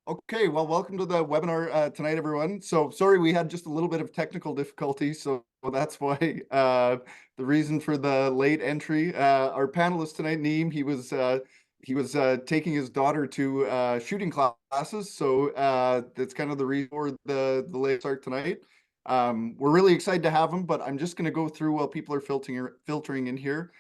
Okay, well, welcome to the webinar tonight, everyone. So sorry, we had just a little bit of technical difficulty, so that's why the reason for the late entry. Our panelist tonight, Naeem, he was taking his daughter to shooting classes, so that's kind of the reason for the late start tonight. We're really excited to have him, but I'm just going to go through while people are filtering in here.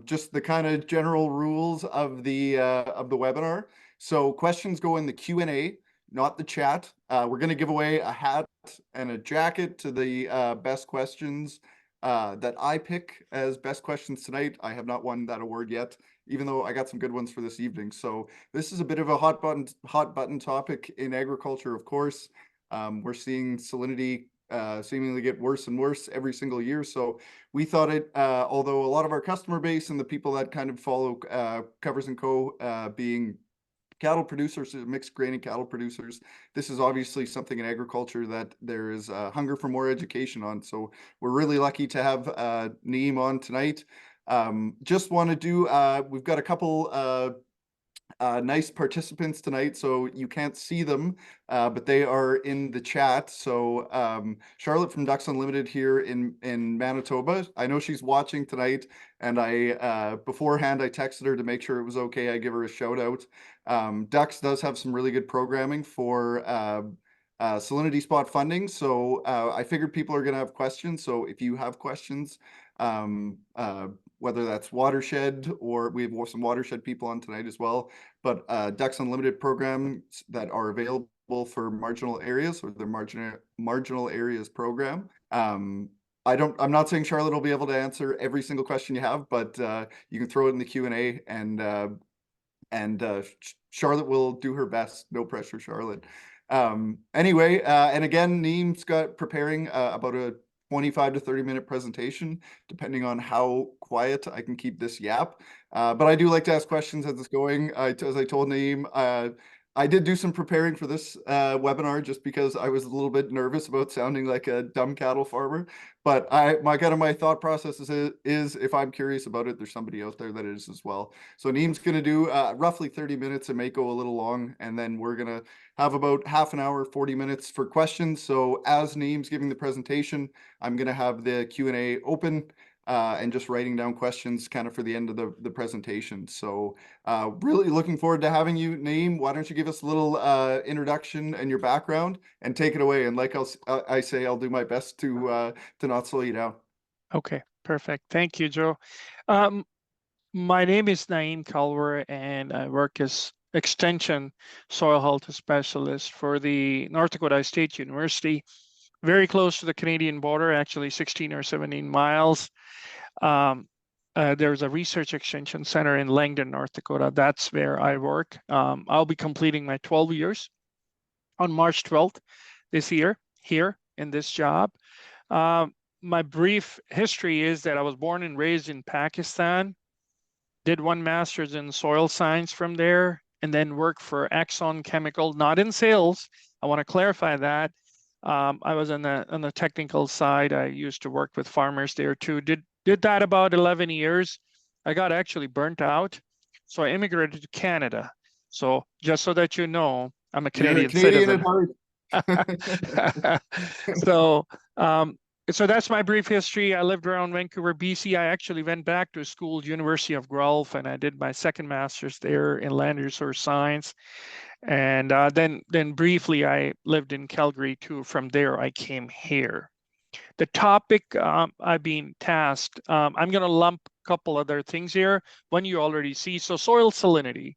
Just the kind of general rules of the webinar. So questions go in the Q&A, not the chat. We're going to give away a hat and a jacket to the best questions that I pick as best questions tonight. I have not won that award yet, even though I got some good ones for this evening. So this is a bit of a hot button topic in agriculture, of course. We're seeing salinity seemingly get worse and worse every single year. So we thought although a lot of our customer base and the people that kind of follow Covers & Co. Being cattle producers, mixed grain and cattle producers, this is obviously something in agriculture that there is hunger for more education on. So we're really lucky to have Naeem on tonight. Just want to do, we've got a couple nice participants tonight, so you can't see them, but they are in the chat. So Charlotte from Ducks Unlimited here in Manitoba, I know she's watching tonight, and I beforehand I texted her to make sure it was okay. I give her a shout out. Ducks does have some really good programming for salinity spot funding, so I figured people are going to have questions. So if you have questions, whether that's watershed, or we have some watershed people on tonight as well, but Ducks Unlimited programs that are available for marginal areas, or the marginal areas program. I'm not saying Charlotte will be able to answer every single question you have, but you can throw it in the Q&A, and Charlotte will do her best. No pressure, Charlotte. Anyway, and again, Naeem's got preparing about a 25 to 30-minute presentation, depending on how quiet I can keep this yap. But I do like to ask questions as it's going. As I told Naeem, I did do some preparing for this webinar just because I was a little bit nervous about sounding like a dumb cattle farmer. But my thought process is if I'm curious about it, there's somebody out there that is as well. So Naeem's going to do roughly 30 minutes. It may go a little long, and then we're going to have about half an hour, 40 minutes for questions. So as Naeem's giving the presentation, I'm going to have the Q&A open and just writing down questions kind of for the end of the presentation. So really looking forward to having you, Naeem. Why don't you give us a little introduction and your background, and take it away. And like I say, I'll do my best to not slow you down. Okay, perfect. Thank you, Joe. My name is Naeem Kalwar, and I work as Extension Soil Health Specialist for the North Dakota State University, very close to the Canadian border, actually 16 or 17 miles. There's a research extension center in Langdon, North Dakota. That's where I work. I'll be completing my 12 years on March 12th this year here in this job. My brief history is that I was born and raised in Pakistan, did one master's in soil science from there, and then worked for Exxon Chemical, not in sales. I want to clarify that. I was on the technical side. I used to work with farmers there too. Did that about 11 years. I got actually burnt out, so I immigrated to Canada. So just so that you know, I'm a Canadian citizen. So so that's my brief history. I lived around Vancouver, BC. I actually went back to school, University of Guelph, and I did my second master's there in land resource science. And then briefly, I lived in Calgary too. From there, I came here. The topic I've been tasked, I'm going to lump a couple other things here. One you already see, so soil salinity.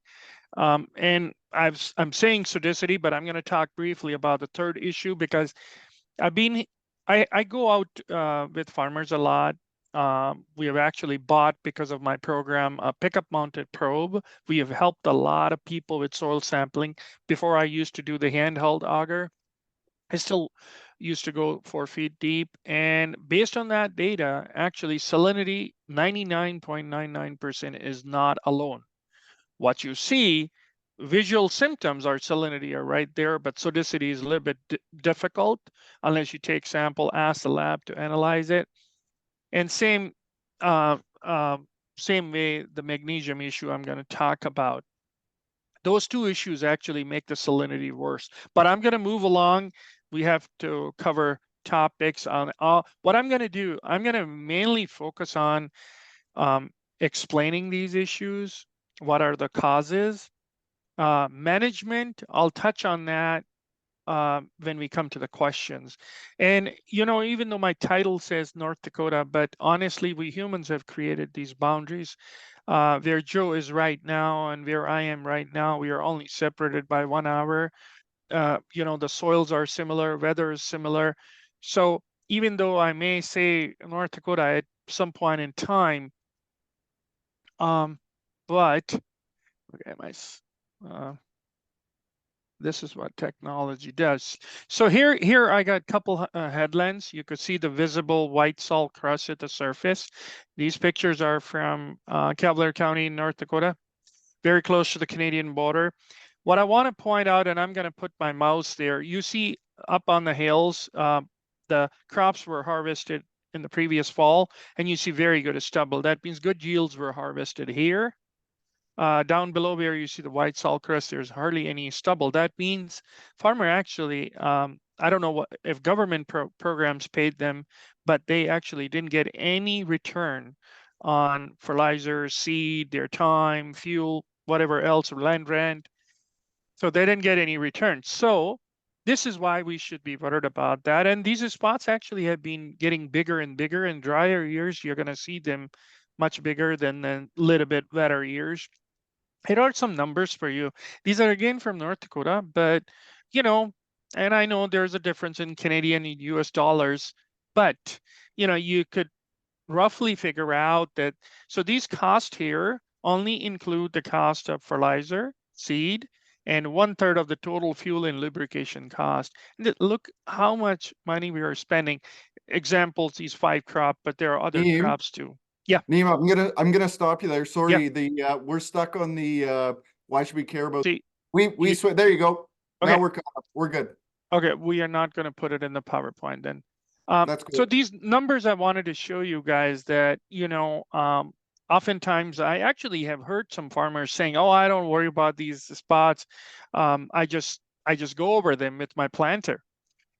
And I'm saying Sodicity, but I'm going to talk briefly about the third issue because I go out with farmers a lot. We have actually bought, because of my program, a pickup mounted probe. We have helped a lot of people with soil sampling. Before, I used to do the handheld auger. I still used to go 4 feet deep. And based on that data, actually salinity 99.99% is not alone. What you see, visual symptoms are salinity are right there, but sodicity is a little bit difficult unless you take sample, ask the lab to analyze it. And same way, the magnesium issue I'm going to talk about. Those two issues actually make the salinity worse. But I'm going to move along. We have to cover topics on what I'm going to do. I'm going to mainly focus on explaining these issues. What are the causes? Management, I'll touch on that when we come to the questions. And, you know, even though my title says North Dakota, but honestly, we humans have created these boundaries. Where Joe is right now and where I am right now, we are only separated by 1 hour. You know, the soils are similar, weather is similar. So even though I may say North Dakota at some point in time, but okay, this is what technology does. So here I got a couple headlands. You could see the visible white salt crust at the surface. These pictures are from Cavalier County, North Dakota, very close to the Canadian border. What I want to point out, and I'm going to put my mouse there, you see up on the hills, the crops were harvested in the previous fall, and you see very good stubble. That means good yields were harvested here. Down below where you see the white salt crust, there's hardly any stubble. That means farmer actually, I don't know what if government programs paid them, but they actually didn't get any return on fertilizer, seed, their time, fuel, whatever else, or land rent. So they didn't get any return. So this is why we should be worried about that. And these spots actually have been getting bigger and bigger. In drier years, you're going to see them much bigger than the little bit wetter years. Here are some numbers for you. These are again from North Dakota, but you know, and I know there's a difference in Canadian and US dollars, but you know, you could roughly figure out that. So these costs here only include the cost of fertilizer, seed, and 1/3 of the total fuel and lubrication cost. Look how much money we are spending. Examples, these 5 crop, but there are other Neem, crops too. Yeah, Neem, I'm gonna stop you there. yeah. Sorry, we're stuck on the why should we care about See, we you, swear there you go. Now okay. we're caught up. We're good. Okay, we are not going to put it in the PowerPoint then. That's So cool. these numbers I wanted to show you guys that, you know, oftentimes I actually have heard some farmers saying, oh, I don't worry about these spots. I just go over them with my planter.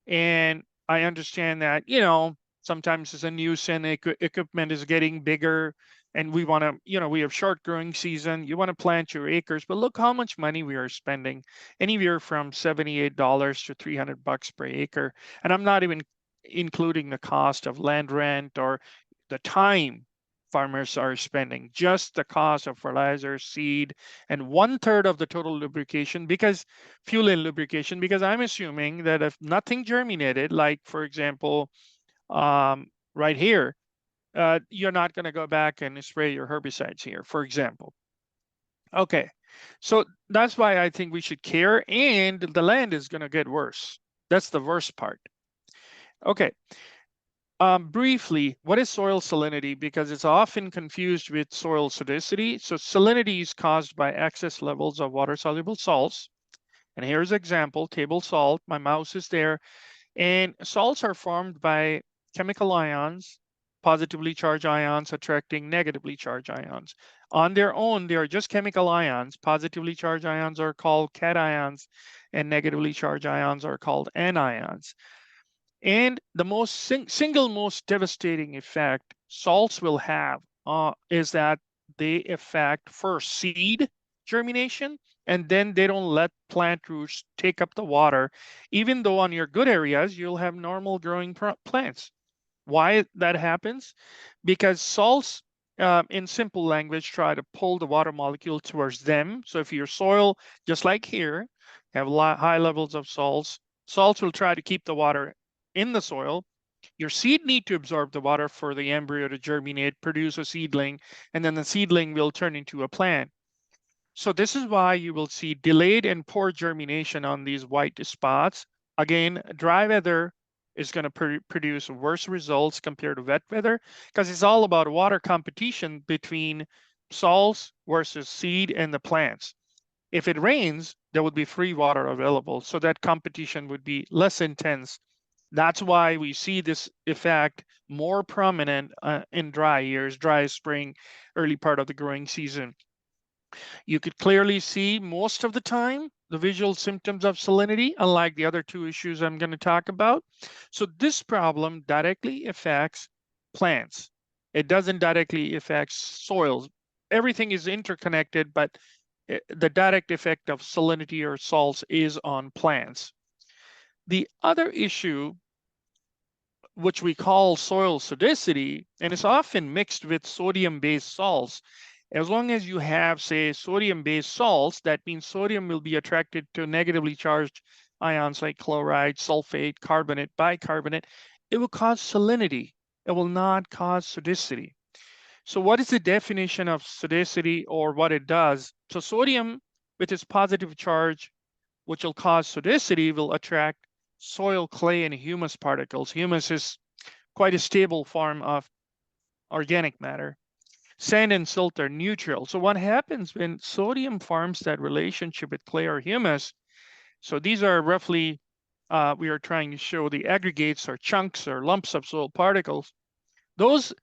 And I understand that, you know, sometimes it's a nuisance, equipment is getting bigger and we want to, you know, we have short growing season. You want to plant your acres, but look how much money we are spending, anywhere from $78 to $300 per acre. And I'm not even including the cost of land rent or the time farmers are spending, just the cost of fertilizer, seed, and 1/3 of the total lubrication, because fuel and lubrication, because I'm assuming that if nothing germinated, like for example, right here, you're not going to go back and spray your herbicides here, for example. Okay, so that's why I think we should care, and the land is going to get worse. That's the worst part. Okay, briefly, what is soil salinity? Because it's often confused with soil sodicity. So salinity is caused by excess levels of water-soluble salts. And here's an example, table salt. My mouse is there. And salts are formed by chemical ions, positively charged ions attracting negatively charged ions. On their own, they are just chemical ions. Positively charged ions are called cations, and negatively charged ions are called anions. And the single most devastating effect salts will have is that they affect first seed germination, and then they don't let plant roots take up the water, even though on your good areas, you'll have normal growing plants. Why that happens? Because salts, in simple language, try to pull the water molecule towards them. So if your soil, just like here, have high levels of salts, salts will try to keep the water in the soil. Your seed need to absorb the water for the embryo to germinate, produce a seedling, and then the seedling will turn into a plant. So this is why you will see delayed and poor germination on these white spots. Again, dry weather is going to produce worse results compared to wet weather, because it's all about water competition between salts versus seed and the plants. If it rains, there would be free water available, so that competition would be less intense. That's why we see this effect more prominent in dry years, dry spring, early part of the growing season. You could clearly see most of the time the visual symptoms of salinity, unlike the other two issues I'm going to talk about. So this problem directly affects plants. It doesn't directly affect soils. Everything is interconnected, but the direct effect of salinity or salts is on plants. The other issue, which we call soil sodicity, and it's often mixed with sodium-based salts. As long as you have, say, sodium-based salts, that means sodium will be attracted to negatively charged ions like chloride, sulfate, carbonate, bicarbonate. It will cause salinity. It will not cause sodicity. So what is the definition of sodicity or what it does? So sodium with its positive charge, which will cause sodicity, will attract soil, clay, and humus particles. Humus is quite a stable form of organic matter. Sand and silt are neutral. So what happens when sodium forms that relationship with clay or humus? So these are roughly, we are trying to show the aggregates or chunks or lumps of soil particles. Those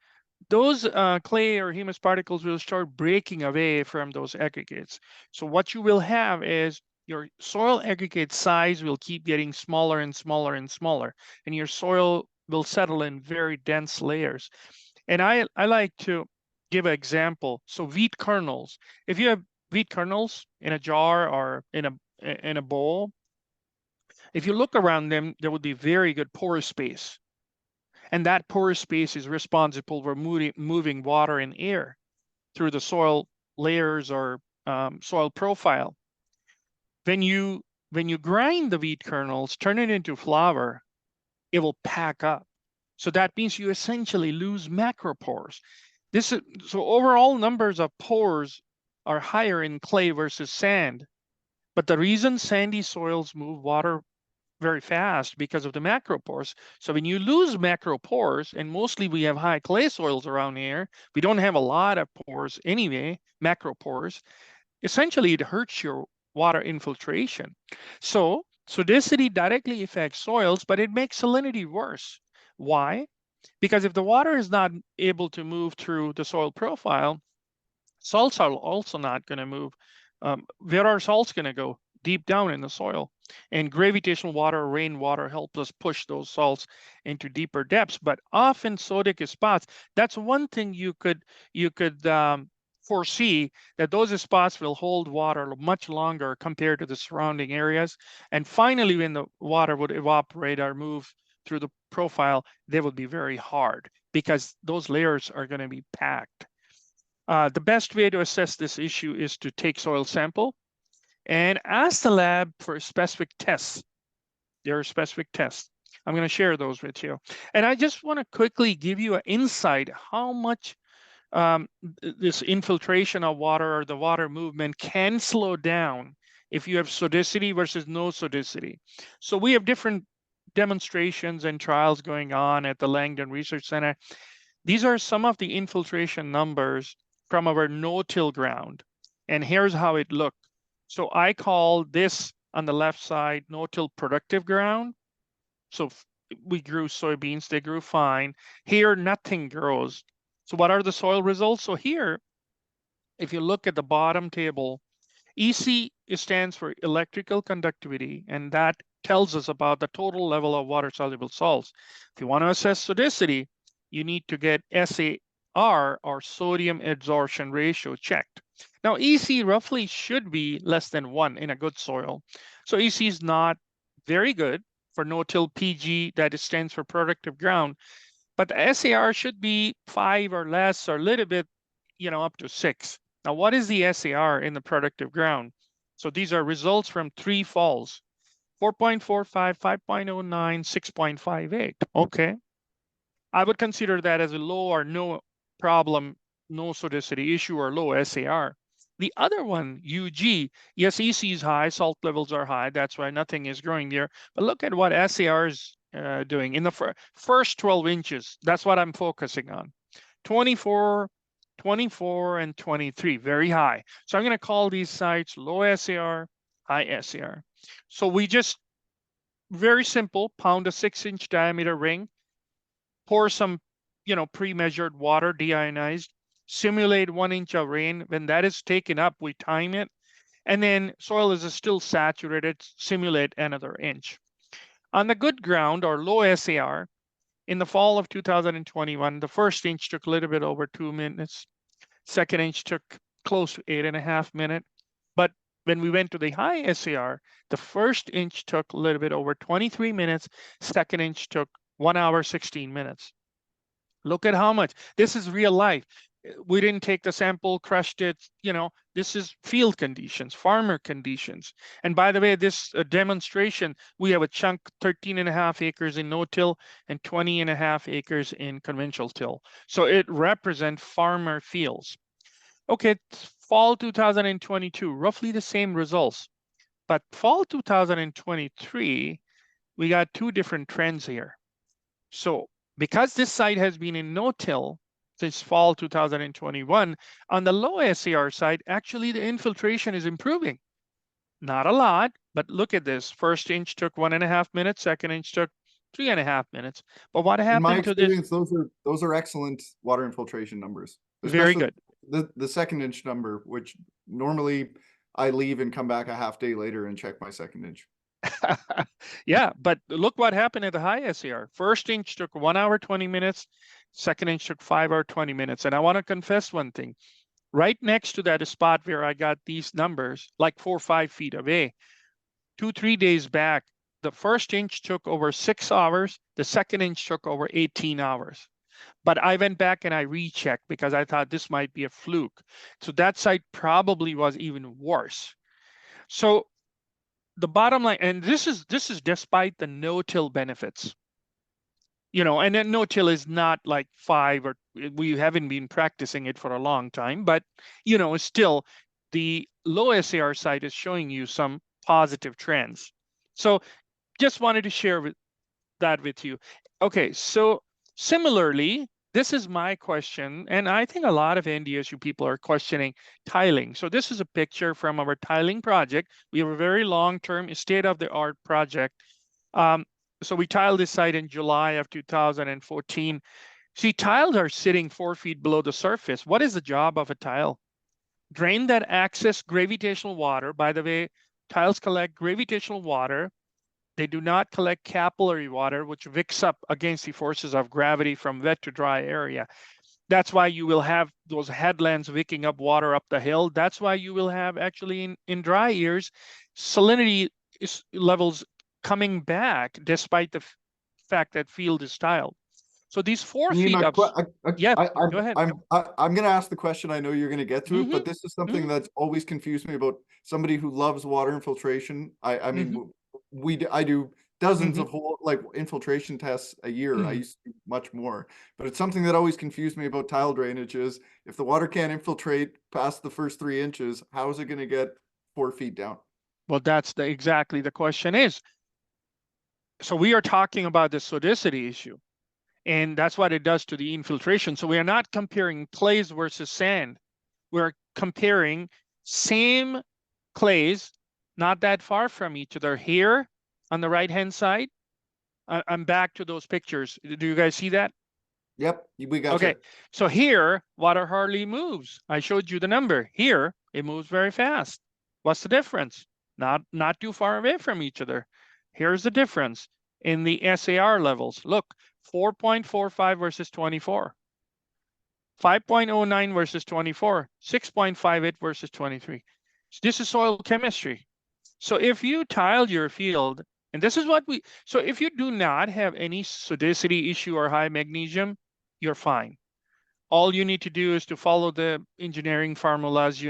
clay or humus particles will start breaking away from those aggregates. So what you will have is your soil aggregate size will keep getting smaller and smaller and smaller, and your soil will settle in very dense layers. And I like to give an example. So wheat kernels, if you have wheat kernels in a jar or in a bowl, if you look around them, there would be very good porous space. And that porous space is responsible for moving water and air through the soil layers or soil profile. When you grind the wheat kernels, turn it into flour, it will pack up. So that means you essentially lose macropores. So overall numbers of pores are higher in clay versus sand. But the reason sandy soils move water very fast because of the macropores. So when you lose macropores, and mostly we have high clay soils around here, we don't have a lot of pores anyway, macropores, essentially it hurts your water infiltration. So sodicity directly affects soils, but it makes salinity worse. Why? Because if the water is not able to move through the soil profile, salts are also not going to move. Where are salts going to go? Deep down in the soil. And gravitational water, rainwater helps us push those salts into deeper depths. But often sodic spots, that's one thing you could foresee, that those spots will hold water much longer compared to the surrounding areas. And finally, when the water would evaporate or move through the profile, they would be very hard because those layers are going to be packed. The best way to assess this issue is to take soil sample and ask the lab for specific tests. There are specific tests. I'm going to share those with you. And I just want to quickly give you an insight how much this infiltration of water or the water movement can slow down if you have sodicity versus no sodicity. So we have different demonstrations and trials going on at the Langdon Research Center. These are some of the infiltration numbers from our no-till ground. And here's how it looked. So I call this on the left side no-till productive ground. So we grew soybeans, they grew fine. Here, nothing grows. So what are the soil results? So here, if you look at the bottom table, EC stands for electrical conductivity, and that tells us about the total level of water-soluble salts. If you want to assess sodicity, you need to get SAR, or sodium adsorption ratio, checked. Now, EC roughly should be less than 1 in a good soil. So EC is not very good for no-till PG, that stands for productive ground. But the SAR should be 5 or less, or a little bit, up to 6. Now, what is the SAR in the productive ground? So these are results from 3 falls: 4.45, 5.09, 6.58. Okay. I would consider that as a low or no problem, no sodicity issue, or low SAR. The other one, UG, yes, EC is high, salt levels are high. That's why nothing is growing there. But look at what SAR is doing in the first 12 inches. That's what I'm focusing on. 24, 24, and 23, very high. So I'm going to call these sites low SAR, high SAR. So we just, very simple, pound a 6-inch diameter ring, pour some, pre-measured water, deionized, simulate 1 inch of rain. When that is taken up, we time it. And then soil is still saturated, simulate another inch. On the good ground or low SAR, in the fall of 2021, the first inch took a little bit over 2 minutes. Second inch took close to 8.5 minutes. But when we went to the high SAR, the first inch took a little bit over 23 minutes. Second inch took 1 hour, 16 minutes. Look at how much. This is real life. We didn't take the sample, crushed it. This is field conditions, farmer conditions. And by the way, this demonstration, we have a chunk 13.5 acres in no-till and 20.5 acres in conventional till. So it represents farmer fields. Okay, fall 2022, roughly the same results. But fall 2023, we got two different trends here. So because this site has been in no-till since fall 2021, on the low SAR side, actually the infiltration is improving. Not a lot, but look at this. First inch took 1.5 minutes, second inch took 3.5 minutes. But what In my happened to this? experience, those are excellent water infiltration numbers, Very especially good. the second inch number, which normally I leave and come back a half day later and check my second inch. Yeah, but look what happened at the high SAR. First inch took 1 hour, 20 minutes. Second inch took 5 hour, 20 minutes. And I want to confess one thing. Right next to that spot where I got these numbers, like 4 or 5 feet away, 2-3 days back, the first inch took over 6 hours. The second inch took over 18 hours. But I went back and I rechecked because I thought this might be a fluke. So that site probably was even worse. So the bottom line, and this is despite the no-till benefits. And then no-till is not like 5 or we haven't been practicing it for a long time, but still the low SAR site is showing you some positive trends. So just wanted to share that with you. Okay, so similarly, this is my question, and I think a lot of NDSU people are questioning tiling. So this is a picture from our tiling project. We have a very long-term, state-of-the-art project. So we tiled this site in July of 2014. See, tiles are sitting 4 feet below the surface. What is the job of a tile? Drain that excess gravitational water. By the way, tiles collect gravitational water. They do not collect capillary water, which wicks up against the forces of gravity from wet to dry area. That's why you will have those headlands wicking up water up the hill. That's why you will have actually in dry years, salinity levels coming back despite the fact that field is tiled. So these 4 Naeem, feet of, yeah, go ahead. I'm going to ask the question. I know you're going to get to it, Mhm, but this is something mhm, that's always confused me about somebody who loves water infiltration. I mhm, mean, I do dozens mhm, of whole like infiltration tests a year. I mhm. used to do much more, but it's something that always confused me about tile drainage is if the water can't infiltrate past the first 3 inches, how is it going to get 4 feet down? Well, that's exactly the question is. So we are talking about the sodicity issue. And that's what it does to the infiltration. So we are not comparing clays versus sand. We're comparing same clays, not that far from each other. Here on the right-hand side, I'm back to those pictures. Do you guys see that? Yep, we got Okay, you. so here, water hardly moves. I showed you the number. Here, it moves very fast. What's the difference? Not too far away from each other. Here's the difference in the SAR levels. Look, 4.45 versus 24, 5.09 versus 24, 6.58 versus 23. So this is soil chemistry. So if you tiled your field, and this is what so if you do not have any sodicity issue or high magnesium, you're fine. All you need to do is to follow the engineering formulas,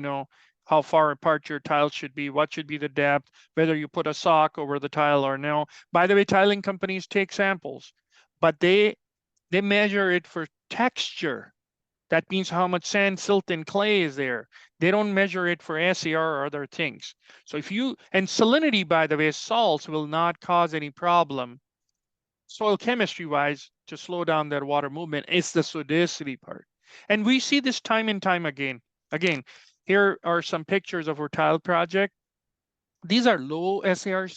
how far apart your tiles should be, what should be the depth, whether you put a sock over the tile or no. By the way, tiling companies take samples, but they measure it for texture. That means how much sand, silt, and clay is there. They don't measure it for SER or other things. So and salinity, by the way, salts will not cause any problem soil chemistry wise to slow down that water movement. It's the sodicity part. And we see this time and time again. Again, here are some pictures of our tile project. These are low SAR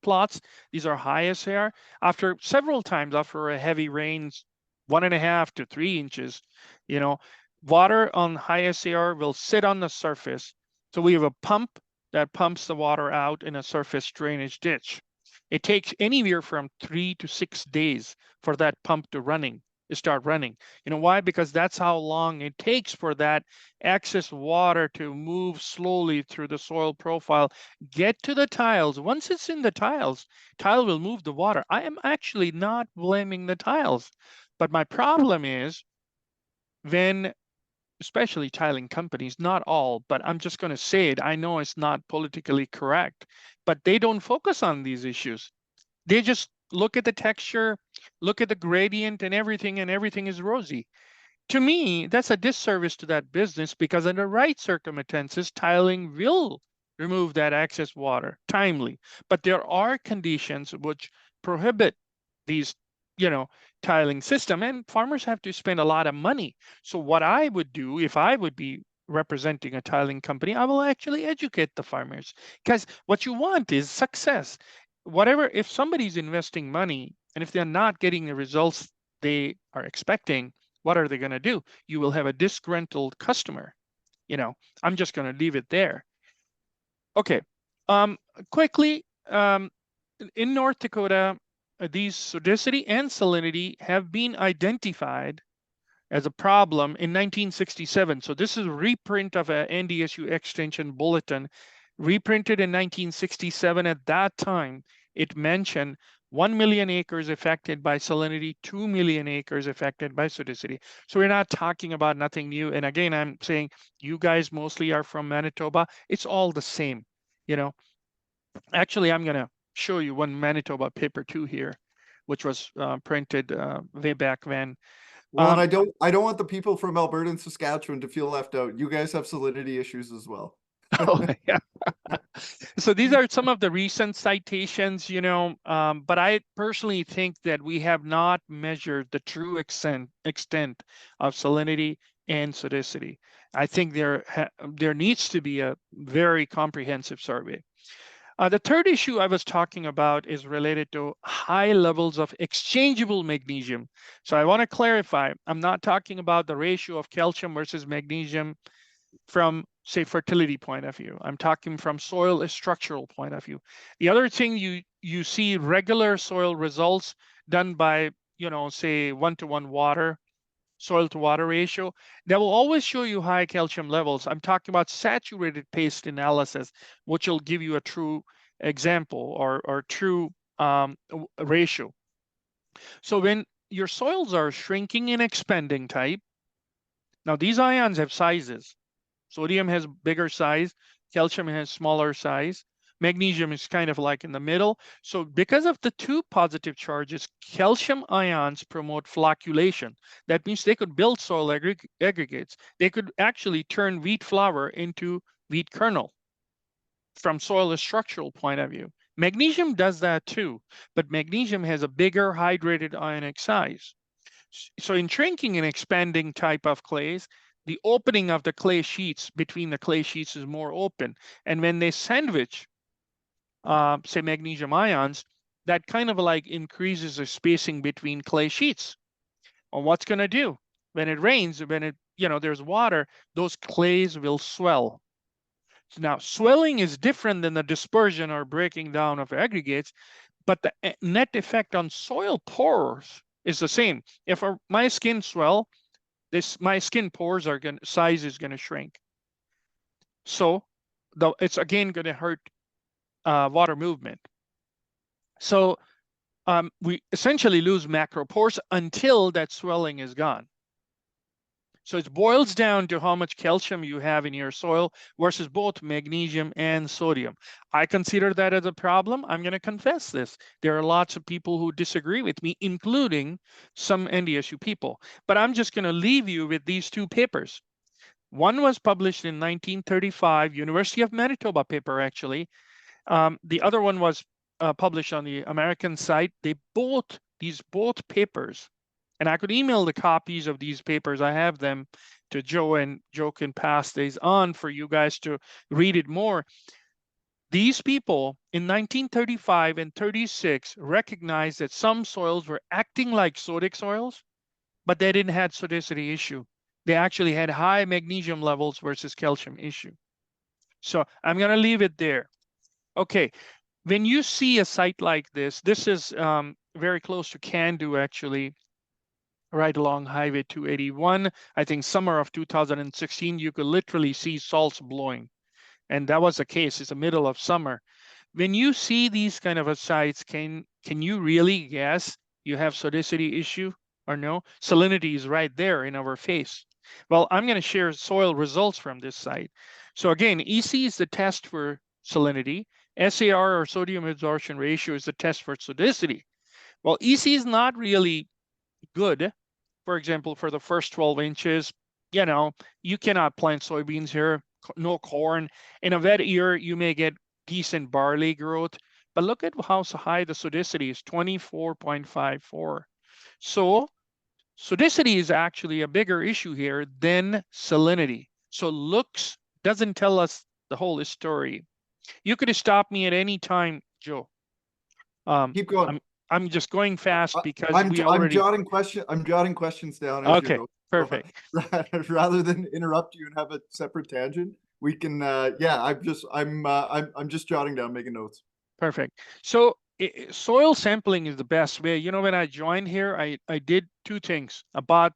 plots. These are high SAR. After several times after a heavy rains, 1.5 to 3 inches, you know, water on high SAR will sit on the surface. So we have a pump that pumps the water out in a surface drainage ditch. It takes anywhere from 3 to 6 days for that pump to start running. You know why? Because that's how long it takes for that excess water to move slowly through the soil profile, get to the tiles. Once it's in the tiles, tile will move the water. I am actually not blaming the tiles, but my problem is when, especially tiling companies, not all, but I'm just going to say it. I know it's not politically correct, but they don't focus on these issues. They just look at the texture, look at the gradient and everything is rosy. To me, that's a disservice to that business, because under right circumstances, tiling will remove that excess water timely. But there are conditions which prohibit these, you know, tiling system, and farmers have to spend a lot of money. So what I would do if I would be representing a tiling company, I will actually educate the farmers, because what you want is success. Whatever, if somebody's investing money and if they're not getting the results they are expecting, what are they going to do? You will have a disgruntled customer. You know, I'm just going to leave it there. Okay. Quickly, in North Dakota, these sodicity and salinity have been identified as a problem in 1967. So this is a reprint of an NDSU extension bulletin, reprinted in 1967. At that time, it mentioned 1 million acres affected by salinity, 2 million acres affected by sodicity. So we're not talking about nothing new. And again, I'm saying you guys mostly are from Manitoba. It's all the same, you know. Actually, I'm going to show you one Manitoba paper too here, which was printed way back when. Well, and I don't want the people from Alberta and Saskatchewan to feel left out. You guys have salinity issues as well. Oh, yeah. So these are some of the recent citations, you know, but I personally think that we have not measured the true extent of salinity and sodicity. I think there needs to be a very comprehensive survey. The third issue I was talking about is related to high levels of exchangeable magnesium. So I want to clarify, I'm not talking about the ratio of calcium versus magnesium from, say, fertility point of view. I'm talking from soil structural point of view. The other thing, you see regular soil results done by, you know, say 1-to-1 water, soil to water ratio, that will always show you high calcium levels. I'm talking about saturated paste analysis, which will give you a true example or true ratio. So when your soils are shrinking and expanding type, now these ions have sizes. Sodium has bigger size, calcium has smaller size, magnesium is kind of like in the middle. So because of the two positive charges, calcium ions promote flocculation. That means they could build soil aggregates. They could actually turn wheat flour into wheat kernel from soil structural point of view. Magnesium does that too, but magnesium has a bigger hydrated ionic size. So in shrinking and expanding type of clays, the opening of the clay sheets between the clay sheets is more open. And when they sandwich, say magnesium ions, that kind of like increases the spacing between clay sheets. Well, what's going to do? When it rains, when it, you know, there's water, those clays will swell. So now swelling is different than the dispersion or breaking down of aggregates, but the net effect on soil pores is the same. If my skin swell, my skin pores are going size is going to shrink. So it's again going to hurt water movement. So we essentially lose macropores until that swelling is gone. So it boils down to how much calcium you have in your soil versus both magnesium and sodium. I consider that as a problem. I'm going to confess this. There are lots of people who disagree with me, including some NDSU people. But I'm just going to leave you with these two papers. One was published in 1935, University of Manitoba paper, actually. The other one was published on the American site. These both papers, and I could email the copies of these papers. I have them to Joe, and Joe can pass these on for you guys to read it more. These people in 1935 and 36 recognized that some soils were acting like sodic soils, but they didn't have sodicity issue. they actually had high magnesium levels versus calcium issue. So I'm going to leave it there. Okay, when you see a site like this is very close to Candu actually, right along Highway 281. I think summer of 2016, you could literally see salts blowing. And that was the case. It's the middle of summer. When you see these kind of a sites, can you really guess you have sodicity issue or no? Salinity is right there in our face. Well, I'm going to share soil results from this site. So again, EC is the test for salinity. SAR or sodium absorption ratio is the test for sodicity. Well, EC is not really good. For example, for the first 12 inches, you know, you cannot plant soybeans here, no corn. In a wet year, you may get decent barley growth, but look at how high the sodicity is, 24.54. So sodicity is actually a bigger issue here than salinity. So looks doesn't tell us the whole story. You could have stopped me at any time, Joe. Keep going. I'm just going fast because I'm we I'm already. jotting questions down as you're Okay, going. So, perfect. rather than interrupt you and have a separate tangent, we can yeah, I'm just jotting down, making notes. Perfect. So soil sampling is the best way. You know, when I joined here, I did two things. I bought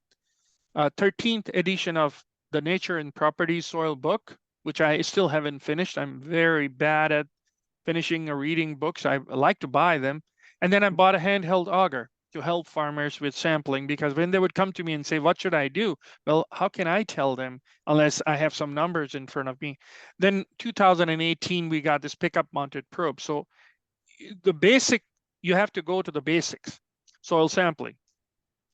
a 13th edition of the Nature and Properties soil book, which I still haven't finished. I'm very bad at finishing or reading books. I like to buy them. And then I bought a handheld auger to help farmers with sampling, because when they would come to me and say, what should I do? Well, how can I tell them unless I have some numbers in front of me? Then 2018, we got this pickup mounted probe. So the basic, you have to go to the basics, soil sampling,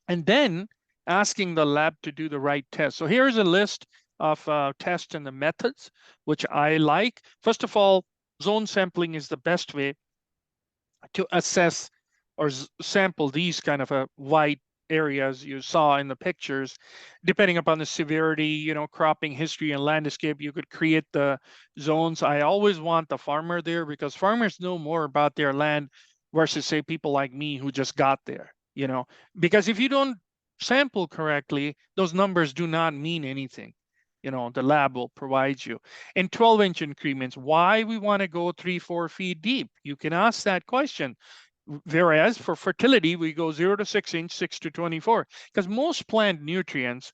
and then asking the lab to do the right test. So here's a list of tests and the methods, which I like. First of all, zone sampling is the best way to assess or sample these kind of wide areas you saw in the pictures. Depending upon the severity, you know, cropping history and landscape, you could create the zones. I always want the farmer there because farmers know more about their land versus say people like me who just got there, you know, because if you don't sample correctly, those numbers do not mean anything. You know, the lab will provide you. In 12-inch increments, why we want to go 3-4 feet deep? You can ask that question. Whereas for fertility, we go 0 to 6 inch, 6 to 24, because most plant nutrients,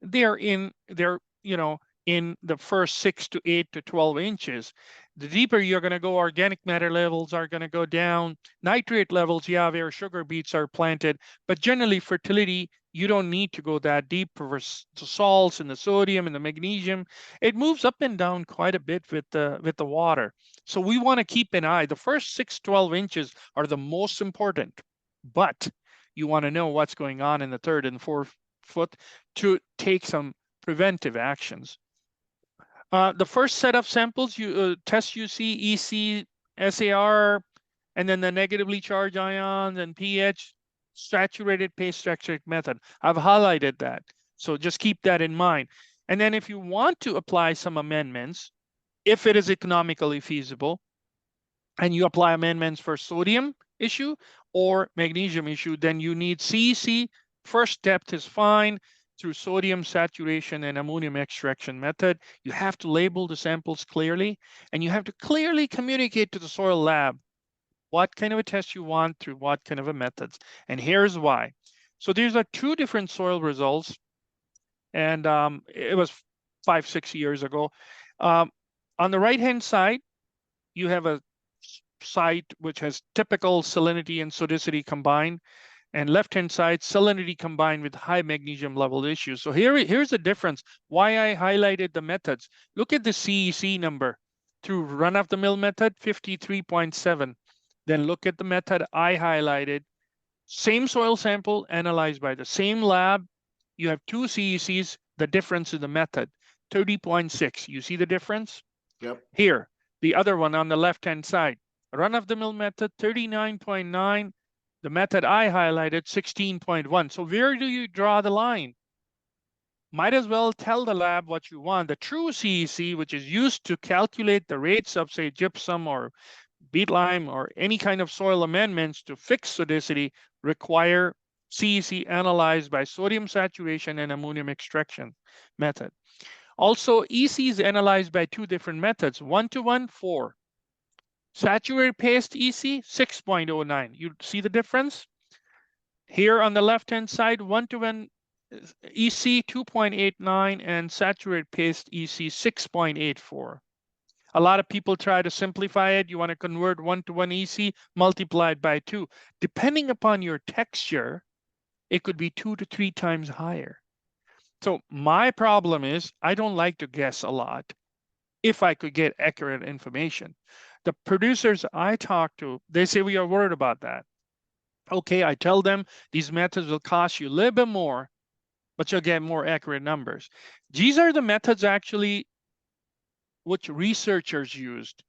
they're you know, in the first 6 to 8 to 12 inches. The deeper you're going to go, organic matter levels are going to go down. Nitrate levels, yeah, where sugar beets are planted, but generally fertility, you don't need to go that deep for the salts and the sodium and the magnesium. It moves up and down quite a bit with the water. So we want to keep an eye. The first 12 inches are the most important, but you want to know what's going on in the third and fourth foot to take some preventive actions. The first set of samples, you test UC, EC, SAR, and then the negatively charged ions and pH, saturated paste extract method. I've highlighted that. So just keep that in mind. And then if you want to apply some amendments, if it is economically feasible, and you apply amendments for sodium issue or magnesium issue, then you need CEC. First depth is fine through sodium saturation and ammonium extraction method. You have to label the samples clearly, and you have to clearly communicate to the soil lab what kind of a test you want through what kind of a methods. And here's why. So these are two different soil results, and it was 5-6 years ago. On the right-hand side, you have a site which has typical salinity and sodicity combined, and left-hand side, salinity combined with high magnesium level issues. So here's the difference. Why I highlighted the methods. Look at the CEC number. Through run-of-the-mill method, 53.7. Then look at the method I highlighted. Same soil sample analyzed by the same lab. You have two CECs. The difference is the method, 30.6. You see the difference? Yep. Here, the other one on the left-hand side. Run-of-the-mill method, 39.9. The method I highlighted, 16.1. So where do you draw the line? Might as well tell the lab what you want. The true CEC, which is used to calculate the rates of, say, gypsum or beet lime or any kind of soil amendments to fix sodicity, require CEC analyzed by sodium saturation and ammonium extraction method. Also, EC is analyzed by two different methods, 1-to-1, 4. Saturated paste EC, 6.09. You see the difference? Here on the left-hand side, 1-to-1 EC 2.89 and saturated paste EC 6.84. A lot of people try to simplify it. You want to convert 1-to-1 EC multiplied by 2. Depending upon your texture, it could be 2 to 3 times higher. So my problem is I don't like to guess a lot if I could get accurate information. The producers I talk to, they say we are worried about that. Okay, I tell them these methods will cost you a little bit more, but you'll get more accurate numbers. These are the methods actually which researchers used.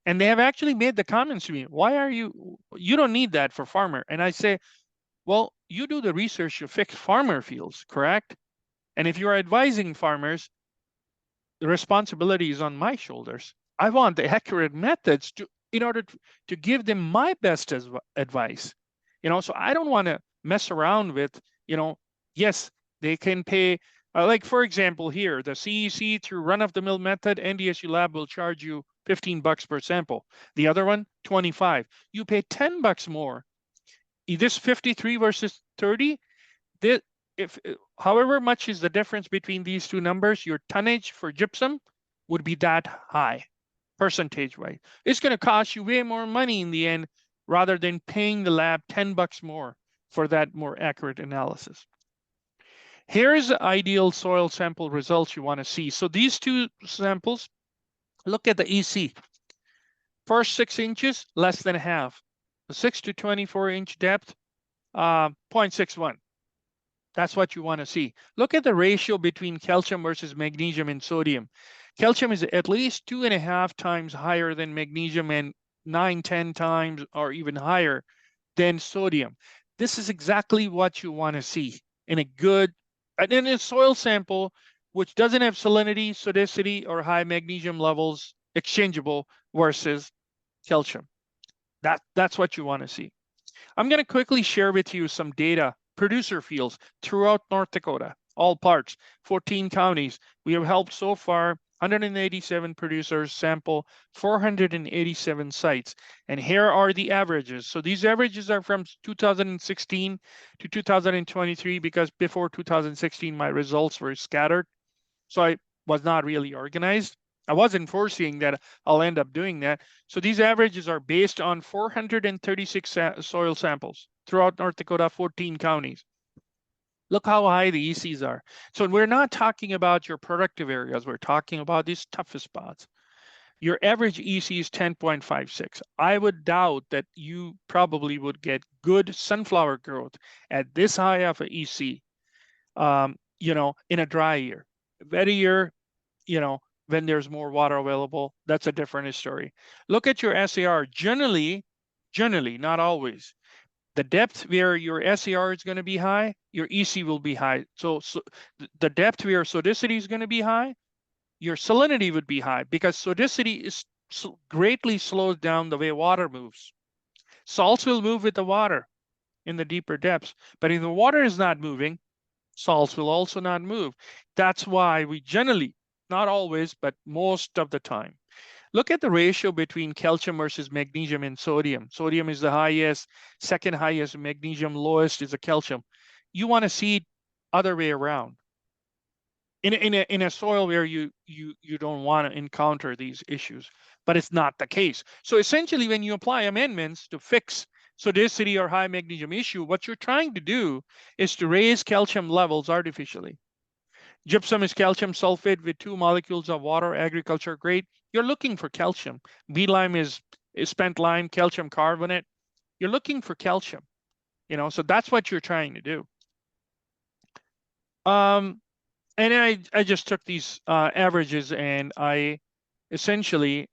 And they have actually made the comments to me, why are you don't need that for farmer. And I say, well, you do the research to fix farmer fields, correct? And if you're advising farmers, the responsibility is on my shoulders. I want the accurate methods in order to give them my best advice. So I don't want to mess around with, yes, they can pay, like for example here, the CEC through run-of-the-mill method, NDSU lab will charge you $15 per sample. The other one, 25. You pay $10 more. This 53 versus 30, however much is the difference between these two numbers, your tonnage for gypsum would be that high, percentage-wise. It's going to cost you way more money in the end rather than paying the lab $10 more for that more accurate analysis. Here's the ideal soil sample results you want to see. So these two samples, look at the EC. First 6 inches, less than half. The 6 to 24 inch depth, 0.61. That's what you want to see. Look at the ratio between calcium versus magnesium and sodium. Calcium is at least 2.5 times higher than magnesium and 9-10 times or even higher than sodium. This is exactly what you want to see in a soil sample which doesn't have salinity, sodicity, or high magnesium levels exchangeable versus calcium. That's what you want to see. I'm going to quickly share with you some data, producer fields throughout North Dakota, all parts, 14 counties. We have helped so far 187 producers sample 487 sites. And here are the averages. So these averages are from 2016 to 2023 because before 2016, my results were scattered. So I was not really organized. I wasn't foreseeing that I'll end up doing that. So these averages are based on 436 soil samples throughout North Dakota, 14 counties. Look how high the ECs are. So we're not talking about your productive areas. We're talking about these toughest spots. Your average EC is 10.56. I would doubt that you probably would get good sunflower growth at this high of an EC, in a dry year. Wet year, when there's more water available, that's a different story. Look at your SAR. Generally, not always. The depth where your SAR is going to be high, your EC will be high. So the depth where sodicity is going to be high, your salinity would be high because sodicity is greatly slows down the way water moves. Salts will move with the water in the deeper depths, but if the water is not moving, salts will also not move. That's why we generally, not always, but most of the time, look at the ratio between calcium versus magnesium and sodium. Sodium is the highest, second highest, magnesium lowest is a calcium. You want to see it other way around. In a soil where you don't want to encounter these issues, but it's not the case. So essentially, when you apply amendments to fix sodicity or high magnesium issue, what you're trying to do is to raise calcium levels artificially. Gypsum is calcium sulfate with 2 molecules of water, agriculture grade. You're looking for calcium. B-lime is spent lime, calcium carbonate. You're looking for calcium, so that's what you're trying to do. And I just took these averages and I essentially,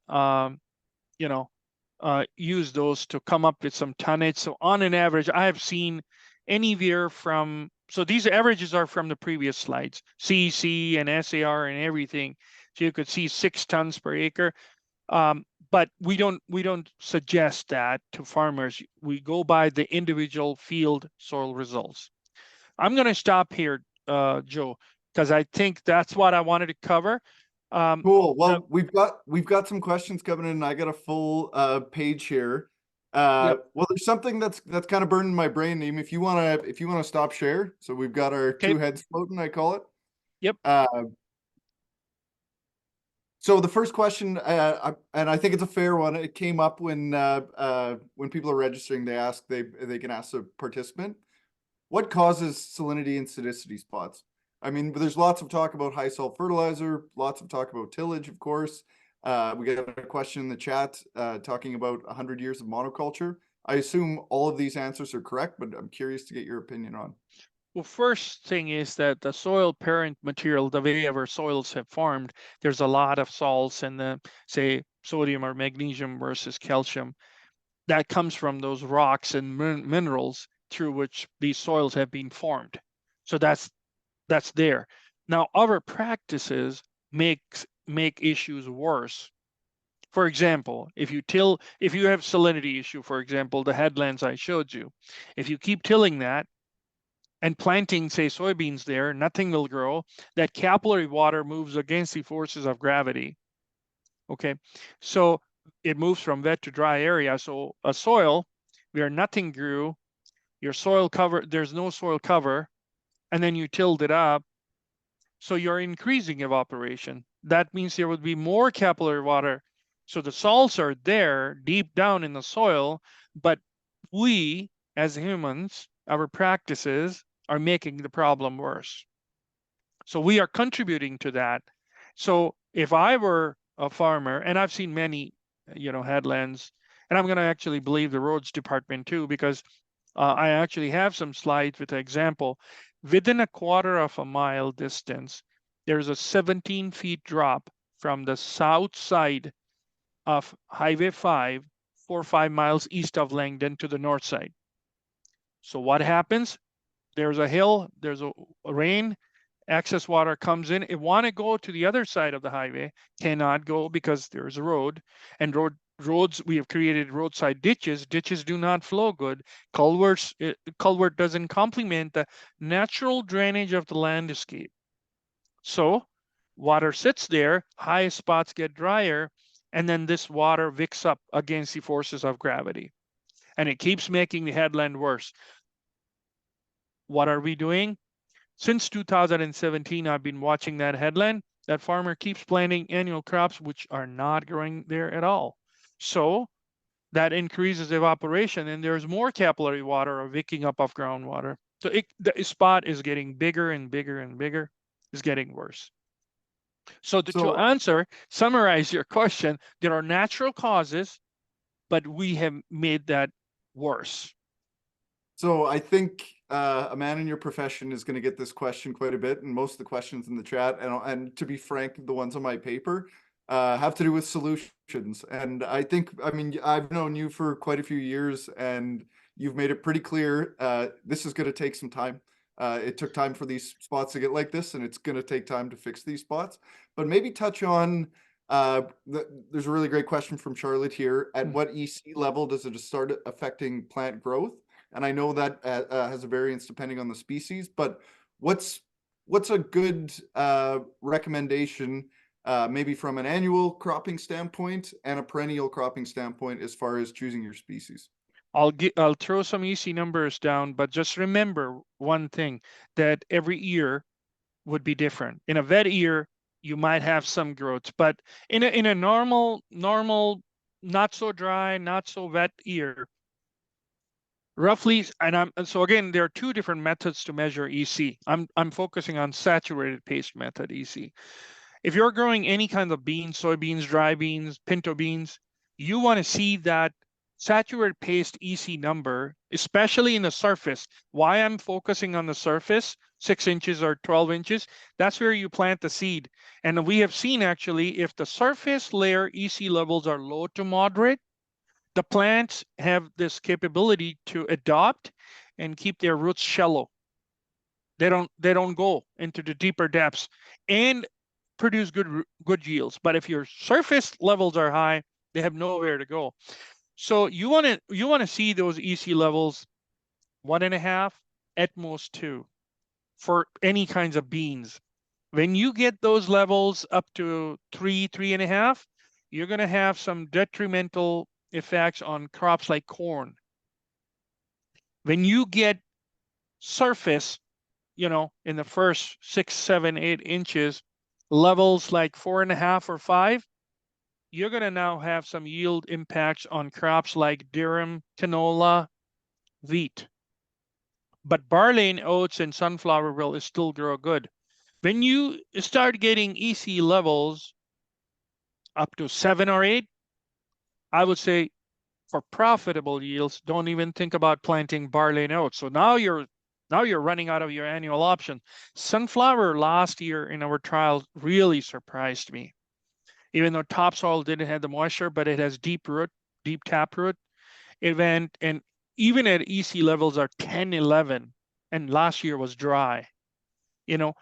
use those to come up with some tonnage. So on an average, I have seen anywhere from, so these averages are from the previous slides, CEC and SAR and everything. So you could see 6 tons per acre. but we don't suggest that to farmers. We go by the individual field soil results. I'm going to stop here, Joe, because I think that's what I wanted to cover. Cool. Now, Well, we've got some questions coming in. I got a full page here. yep. Well, there's something that's kind of burning my brain, Naeem. If you wanna stop share. So we've got our Okay. two heads floating, I call it. Yep. Uh, so the first question, and I think it's a fair one. It came up when people are registering. They can ask the participant, what causes salinity and Sodicity spots? I mean, there's lots of talk about high salt fertilizer, lots of talk about tillage, of course. We got a question in the chat talking about 100 years of monoculture. I assume all of these answers are correct, but I'm curious to get your opinion on. Well, first thing is that the soil parent material, the way our soils have formed, there's a lot of salts in the, say, sodium or magnesium versus calcium. That comes from those rocks and minerals through which these soils have been formed. So that's there. Now, other practices make issues worse. For example, if you have salinity issue, for example, the headlands I showed you, if you keep tilling that and planting, say, soybeans there, nothing will grow. That capillary water moves against the forces of gravity. Okay, so it moves from wet to dry area. So a soil where nothing grew, your soil cover, there's no soil cover, and then you tilled it up. So you're increasing evaporation. That means there would be more capillary water. So the salts are there deep down in the soil, but we as humans, our practices are making the problem worse. So we are contributing to that. So if I were a farmer, and I've seen many, headlands, and I'm going to actually believe the roads department too, because I actually have some slides with an example. Within a quarter of a mile distance, there's a 17 feet drop from the south side of Highway 5, 4 or 5 miles east of Langdon to the north side. So what happens? There's a hill, there's a rain, excess water comes in. It want to go to the other side of the highway, cannot go because there's a road, and roads, we have created roadside ditches. Ditches do not flow good. Culvert doesn't complement the natural drainage of the landscape. So water sits there, high spots get drier, and then this water wicks up against the forces of gravity. And it keeps making the headland worse. What are we doing? Since 2017, I've been watching that headland. That farmer keeps planting annual crops which are not growing there at all. So that increases evaporation and there's more capillary water or wicking up of groundwater. So the spot is getting bigger and bigger and bigger, is getting worse. So So summarize your question, there are natural causes, but we have made that worse. So I think a man in your profession is going to get this question quite a bit, and most of the questions in the chat, and to be frank, the ones on my paper have to do with solutions. And I mean, I've known you for quite a few years, and you've made it pretty clear this is going to take some time. It took time for these spots to get like this, and it's going to take time to fix these spots. But maybe touch on there's a really great question from Charlotte here. At what EC level does it start affecting plant growth? And I know that has a variance depending on the species, but what's a good recommendation, maybe from an annual cropping standpoint and a perennial cropping standpoint as far as choosing your species? I'll throw some easy numbers down, but just remember one thing, that every year would be different. In a wet year, you might have some growth, but in a normal, not so dry, not so wet year, roughly, so again, there are two different methods to measure EC. I'm focusing on saturated paste method EC. If you're growing any kind of beans, soybeans, dry beans, pinto beans, you want to see that saturated paste EC number, especially in the surface. Why I'm focusing on the surface, 6 inches or 12 inches, that's where you plant the seed. And we have seen actually, if the surface layer EC levels are low to moderate, the plants have this capability to adopt and keep their roots shallow. They don't go into the deeper depths and produce good yields. But if your surface levels are high, They have nowhere to go. So you want to see those EC levels 1.5, at most 2 for any kinds of beans. When you get those levels up to 3, 3.5, you're going to have some detrimental effects on crops like corn. When you get surface, in the first 6, 7, 8 inches, levels like 4.5 or 5, you're going to now have some yield impacts on crops like durum, canola, wheat. But barley and oats and sunflower will still grow good. When you start getting EC levels up to 7 or 8, I would say for profitable yields, don't even think about planting barley and oats. So now you're running out of your annual option. Sunflower last year in our trials really surprised me. Even though topsoil didn't have the moisture, but it has deep root, deep taproot. It went, and even at EC levels are 10, 11, and last year was dry. You know,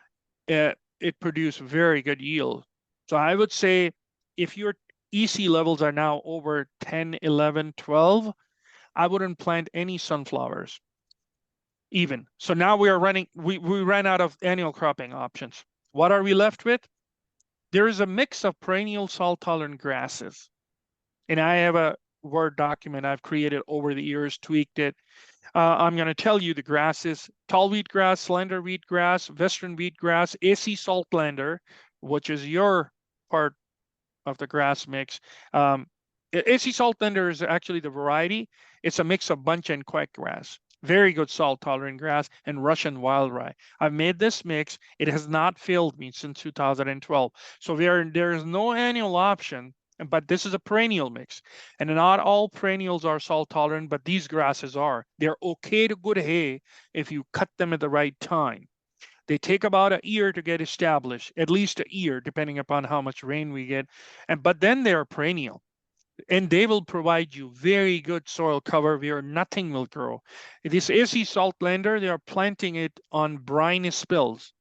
it produced very good yield. So I would say if your EC levels are now over 10, 11, 12, I wouldn't plant any sunflowers even. So now we ran out of annual cropping options. What are we left with? There is a mix of perennial salt tolerant grasses. And I have a Word document I've created over the years, tweaked it. I'm going to tell you the grasses: tall wheatgrass, slender wheatgrass, western wheatgrass, AC saltlander, which is your part of the grass mix. AC saltlander is actually the variety. It's a mix of bunch and quackgrass. Very good salt tolerant grass, and Russian wild rye. I've made this mix. It has not failed me since 2012. So there is no annual option, but this is a perennial mix. And not all perennials are salt tolerant, but these grasses are. They're okay to good hay if you cut them at the right time. They take about a year to get established, at least a year, depending upon how much rain we get. But then they're perennial, and they will provide you very good soil cover where nothing will grow. This AC saltlander, they are planting it on brine spills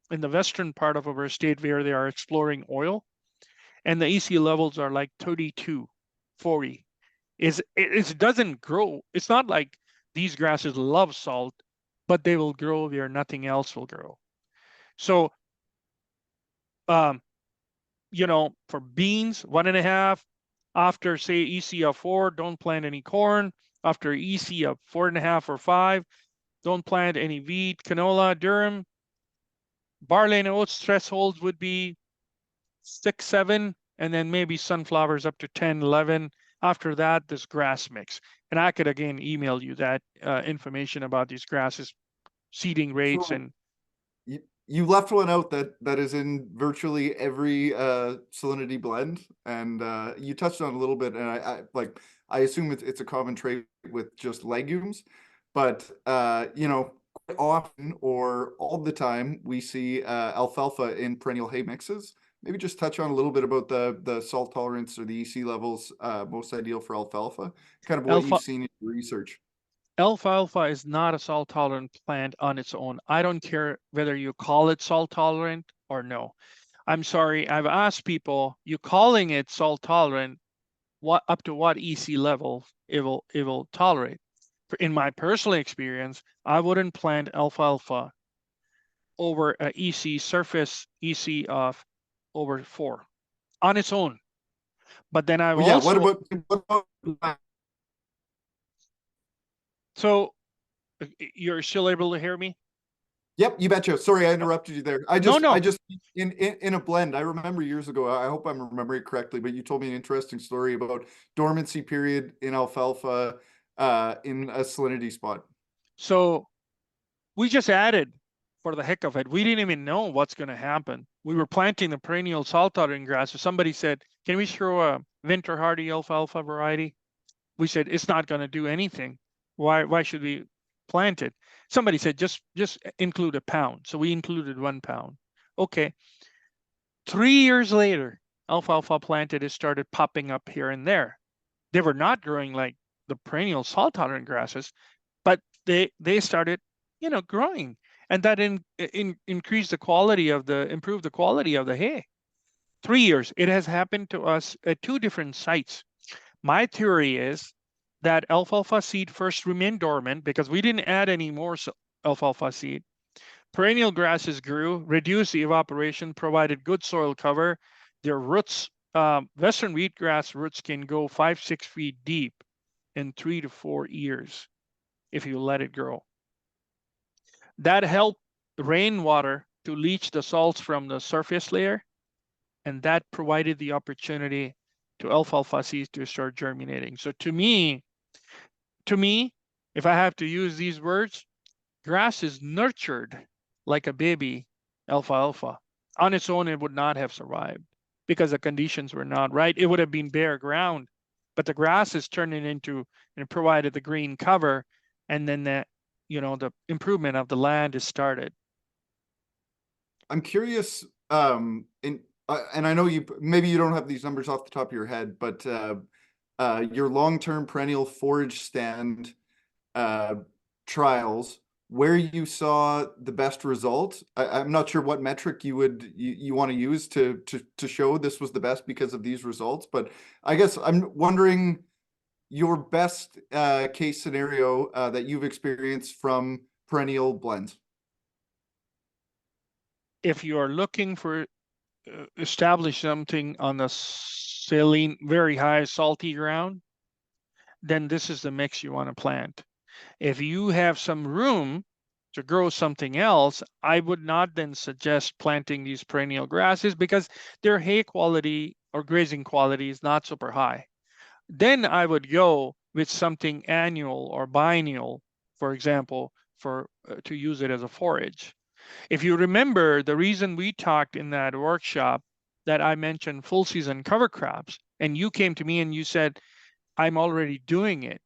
in the western part of our state where they are exploring oil, and the EC levels are like 32, 40. It doesn't grow. It's not like these grasses love salt, but they will grow where nothing else will grow. So, um, for beans, 1.5. After, say, EC of 4, don't plant any corn. After EC of 4.5 or 5, don't plant any wheat, canola, durum. Barley and oats thresholds would be 6, 7, and then maybe sunflowers up to 10, 11. After that, this grass mix. And I could, again, email you that information about these grasses, seeding rates, So and you left one out that is in virtually every salinity blend, and you touched on it a little bit, and I assume it's a common trait with just legumes, but quite often or all the time we see alfalfa in perennial hay mixes. Maybe just touch on a little bit about the salt tolerance or the EC levels most ideal for alfalfa, kind of what alpha you've seen in your research. alfalfa is not a salt tolerant plant on its own. I don't care whether you call it salt tolerant or no. I'm sorry, I've asked people, you calling it salt tolerant, what up to what EC level it will tolerate. In my personal experience, I wouldn't plant alfalfa over a EC surface EC of over 4 on its own. But then I've Well, yeah. What also, about so you're still able to hear me? Yep, you betcha. Sorry, I interrupted you there. I No, just, I no. just in a blend. I remember years ago. I hope I'm remembering it correctly, but you told me an interesting story about dormancy period in alfalfa, in a salinity spot. So we just added for the heck of it. We didn't even know what's going to happen. We were planting the perennial salt tolerant grass. So somebody said, "Can we throw a winter hardy alfalfa variety?" We said, "It's not going to do anything. Why should we plant it?" Somebody said, just include a pound. So we included 1 pound. Okay. 3 years later, alfalfa planted has started popping up here and there. They were not growing like the perennial salt tolerant grasses, but they started, growing, and that increased the quality of improved the quality of the hay. 3 years. It has happened to us at 2 different sites. My theory is that alfalfa seed first remained dormant because we didn't add any more alfalfa seed. Perennial grasses grew, reduced the evaporation, provided good soil cover. Their roots, Western wheatgrass roots can go 5-6 feet deep in 3 to 4 years if you let it grow. That helped rainwater to leach the salts from the surface layer, and that provided the opportunity to alfalfa seeds to start germinating. So to me, if I have to use these words, grass is nurtured like a baby alfalfa. On its own, it would not have survived because the conditions were not right. It would have been bare ground, but the grass is turning into and provided the green cover, and then the improvement of the land is started. I'm curious, and I know maybe you don't have these numbers off the top of your head, but your long-term perennial forage stand trials, where you saw the best result. I'm not sure what metric you want to use to show this was the best because of these results, but I guess I'm wondering your best case scenario that you've experienced from perennial blends. If you are looking for establish something on the saline, very high salty ground, then this is the mix you want to plant. If you have some room to grow something else, I would not then suggest planting these perennial grasses because their hay quality or grazing quality is not super high. Then I would go with something annual or biennial, for example, to use it as a forage. If you remember, the reason we talked in that workshop that I mentioned full season cover crops, and you came to me and you said, I'm already doing it.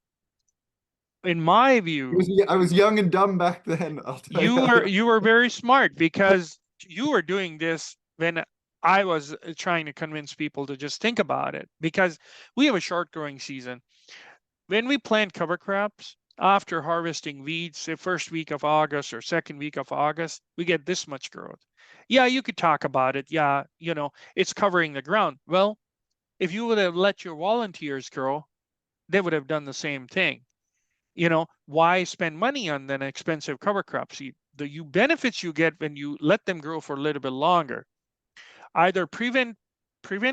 In my view, I was young and dumb back then, I'll tell you you. were very smart because you were doing this when I was trying to convince people to just think about it, because we have a short growing season. When we plant cover crops after harvesting weeds, say first week of August or second week of August, we get this much growth. Yeah, you could talk about it. Yeah, it's covering the ground. Well, if you would have let your volunteers grow, they would have done the same thing. Why spend money on an expensive cover crop seed? The benefits you get when you let them grow for a little bit longer. Either prevent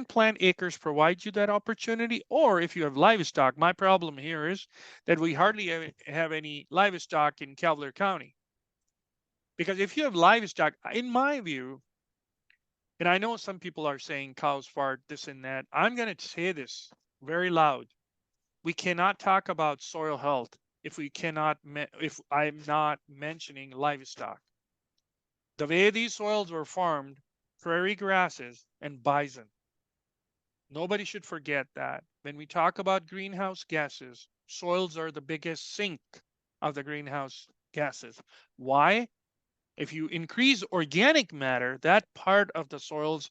plant acres provide you that opportunity, or if you have livestock. My problem here is that we hardly have any livestock in Cavalier County. Because if you have livestock, in my view, and I know some people are saying cows fart, this and that, I'm going to say this very loud. We cannot talk about soil health if I'm not mentioning livestock. The way these soils were formed, prairie grasses and bison. Nobody should forget that. When we talk about greenhouse gases, soils are the biggest sink of the greenhouse gases. Why? If you increase organic matter, that part of the soils,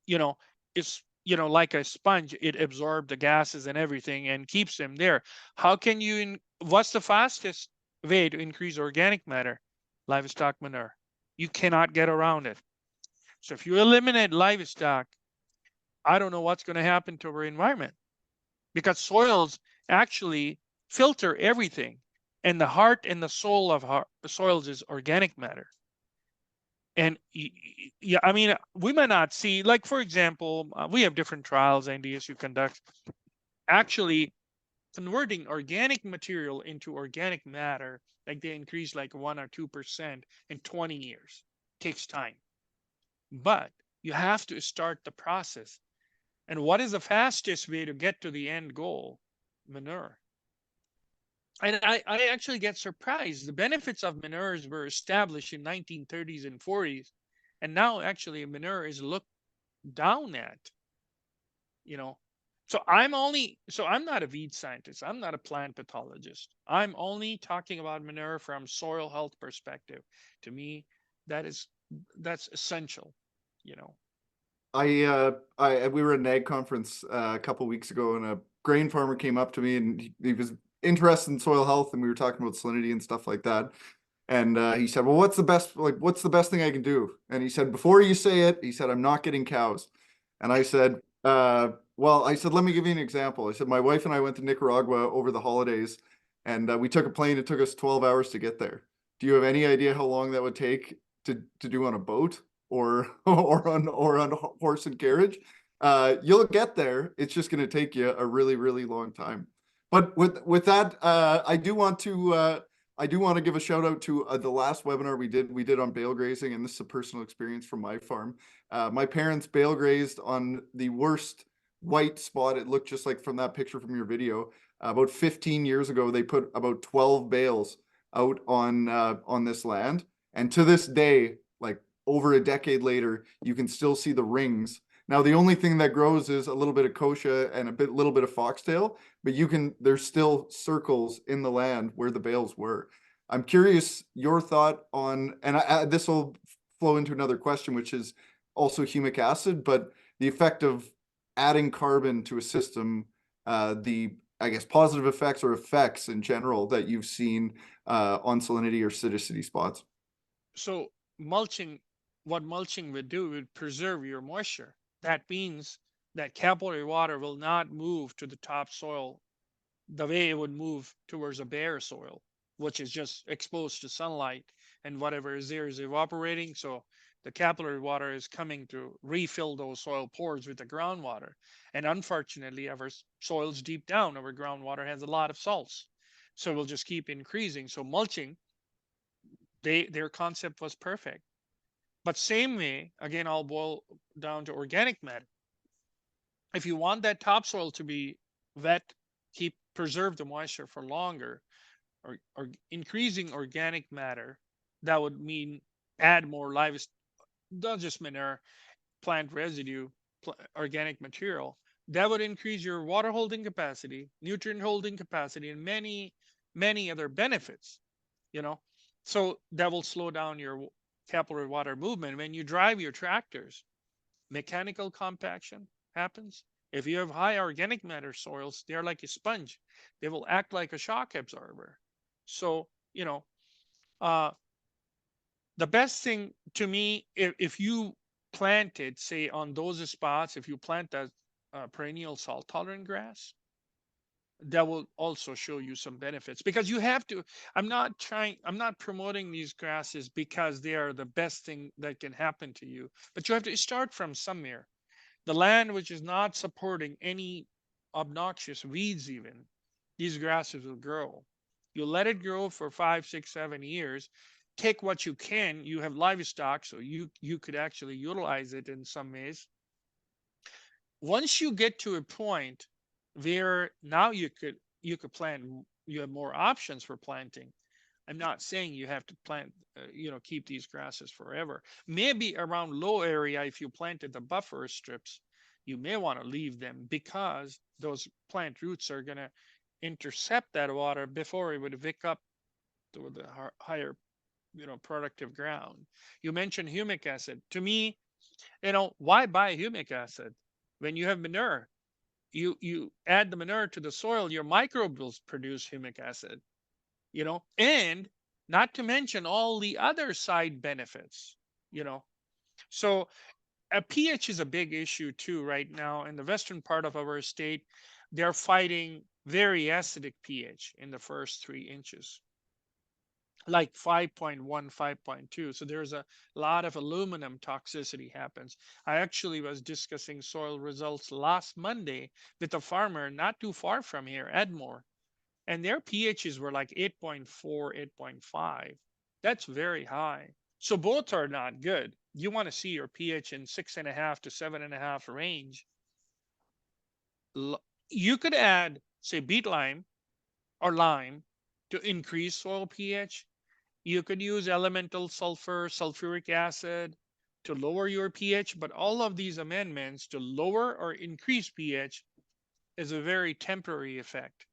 you know, is, like a sponge, it absorbs the gases and everything and keeps them there. How can what's the fastest way to increase organic matter? Livestock manure. You cannot get around it. So if you eliminate livestock, I don't know what's going to happen to our environment, because soils actually filter everything. And the heart and the soul of soils is organic matter. And yeah, I mean, we might not see, like, for example, we have different trials NDSU conducts. Actually, converting organic material into organic matter, like they increase like 1 or 2% in 20 years, takes time. But you have to start the process. And what is the fastest way to get to the end goal? Manure. And I actually get surprised. The benefits of manures were established in 1930s and 40s. And now actually manure is looked down at, you know. So I'm not a weed scientist. I'm not a plant pathologist. I'm only talking about manure from soil health perspective. To me, that's essential, you know. We were at an ag conference a couple weeks ago, and a grain farmer came up to me, and he was interested in soil health, and we were talking about salinity and stuff like that. And he said, "Well, what's the best thing I can do?" And he said, "Before you say it," he said, "I'm not getting cows." And I said, Well, I said, let me give you an example. I said, my wife and I went to Nicaragua over the holidays, and we took a plane. It took us 12 hours to get there. Do you have any idea how long that would take to do on a boat or or on horse and carriage? You'll get there. It's just going to take you a really, really long time. But with that, I do want to give a shout out to the last webinar we did. We did on bale grazing, and this is a personal experience from my farm. My parents bale grazed on the worst white spot. It looked just like from that picture from your video. About 15 years ago, they put about 12 bales out on this land, and to this day, like over a decade later, you can still see the rings. Now, the only thing that grows is a little bit of kochia and little bit of foxtail, but there's still circles in the land where the bales were. I'm curious your thought on, and this will flow into another question, which is also humic acid, but the effect of adding carbon to a system, the, I guess, positive effects or effects in general that you've seen on salinity or Sodicity spots. So mulching, what mulching would do would preserve your moisture. That means that capillary water will not move to the topsoil the way it would move towards a bare soil, which is just exposed to sunlight, and whatever is there is evaporating. So the capillary water is coming to refill those soil pores with the groundwater. And unfortunately, our soils deep down, our groundwater has a lot of salts. So it will just keep increasing. So mulching, their concept was perfect. But same way, again, I'll boil down to organic matter. If you want that topsoil to be wet, preserve the moisture for longer, or increasing organic matter, that would mean add more livestock, not just manure, plant residue, organic material. That would increase your water holding capacity, nutrient holding capacity, and many other benefits. You know, so that will slow down your capillary water movement. When you drive your tractors, mechanical compaction happens. If you have high organic matter soils, they're like a sponge. They will act like a shock absorber. So, uh, the best thing to me, if you planted, say, on those spots, if you plant that perennial salt tolerant grass, that will also show you some benefits, because you have to. I'm not promoting these grasses because they are the best thing that can happen to you, but you have to start from somewhere. The land which is not supporting any obnoxious weeds, even, these grasses will grow. You let it grow for 5, 6, 7 years. Take what you can. You have livestock, so you could actually utilize it in some ways. Once you get to a point where now you could plant, you have more options for planting. I'm not saying you have to plant, keep these grasses forever. Maybe around low area, if you planted the buffer strips, you may want to leave them, because those plant roots are going to intercept that water before it would wick up to the higher, productive ground. You mentioned humic acid. To me, why buy humic acid when you have manure? You add the manure to the soil, your microbes will produce humic acid, and not to mention all the other side benefits, you know. So a pH is a big issue too right now in the western part of our state. They're fighting very acidic pH in the first 3 inches, like 5.1, 5.2. So there's a lot of aluminum toxicity happens. I actually was discussing soil results last Monday with a farmer not too far from here, Edmore, and their pHs were like 8.4, 8.5. That's very high. So both are not good. You want to see your pH in 6.5 to 7.5 range. You could add, say, beet lime or lime to increase soil pH. You could use elemental sulfur, sulfuric acid to lower your pH, but all of these amendments to lower or increase pH is a very temporary effect,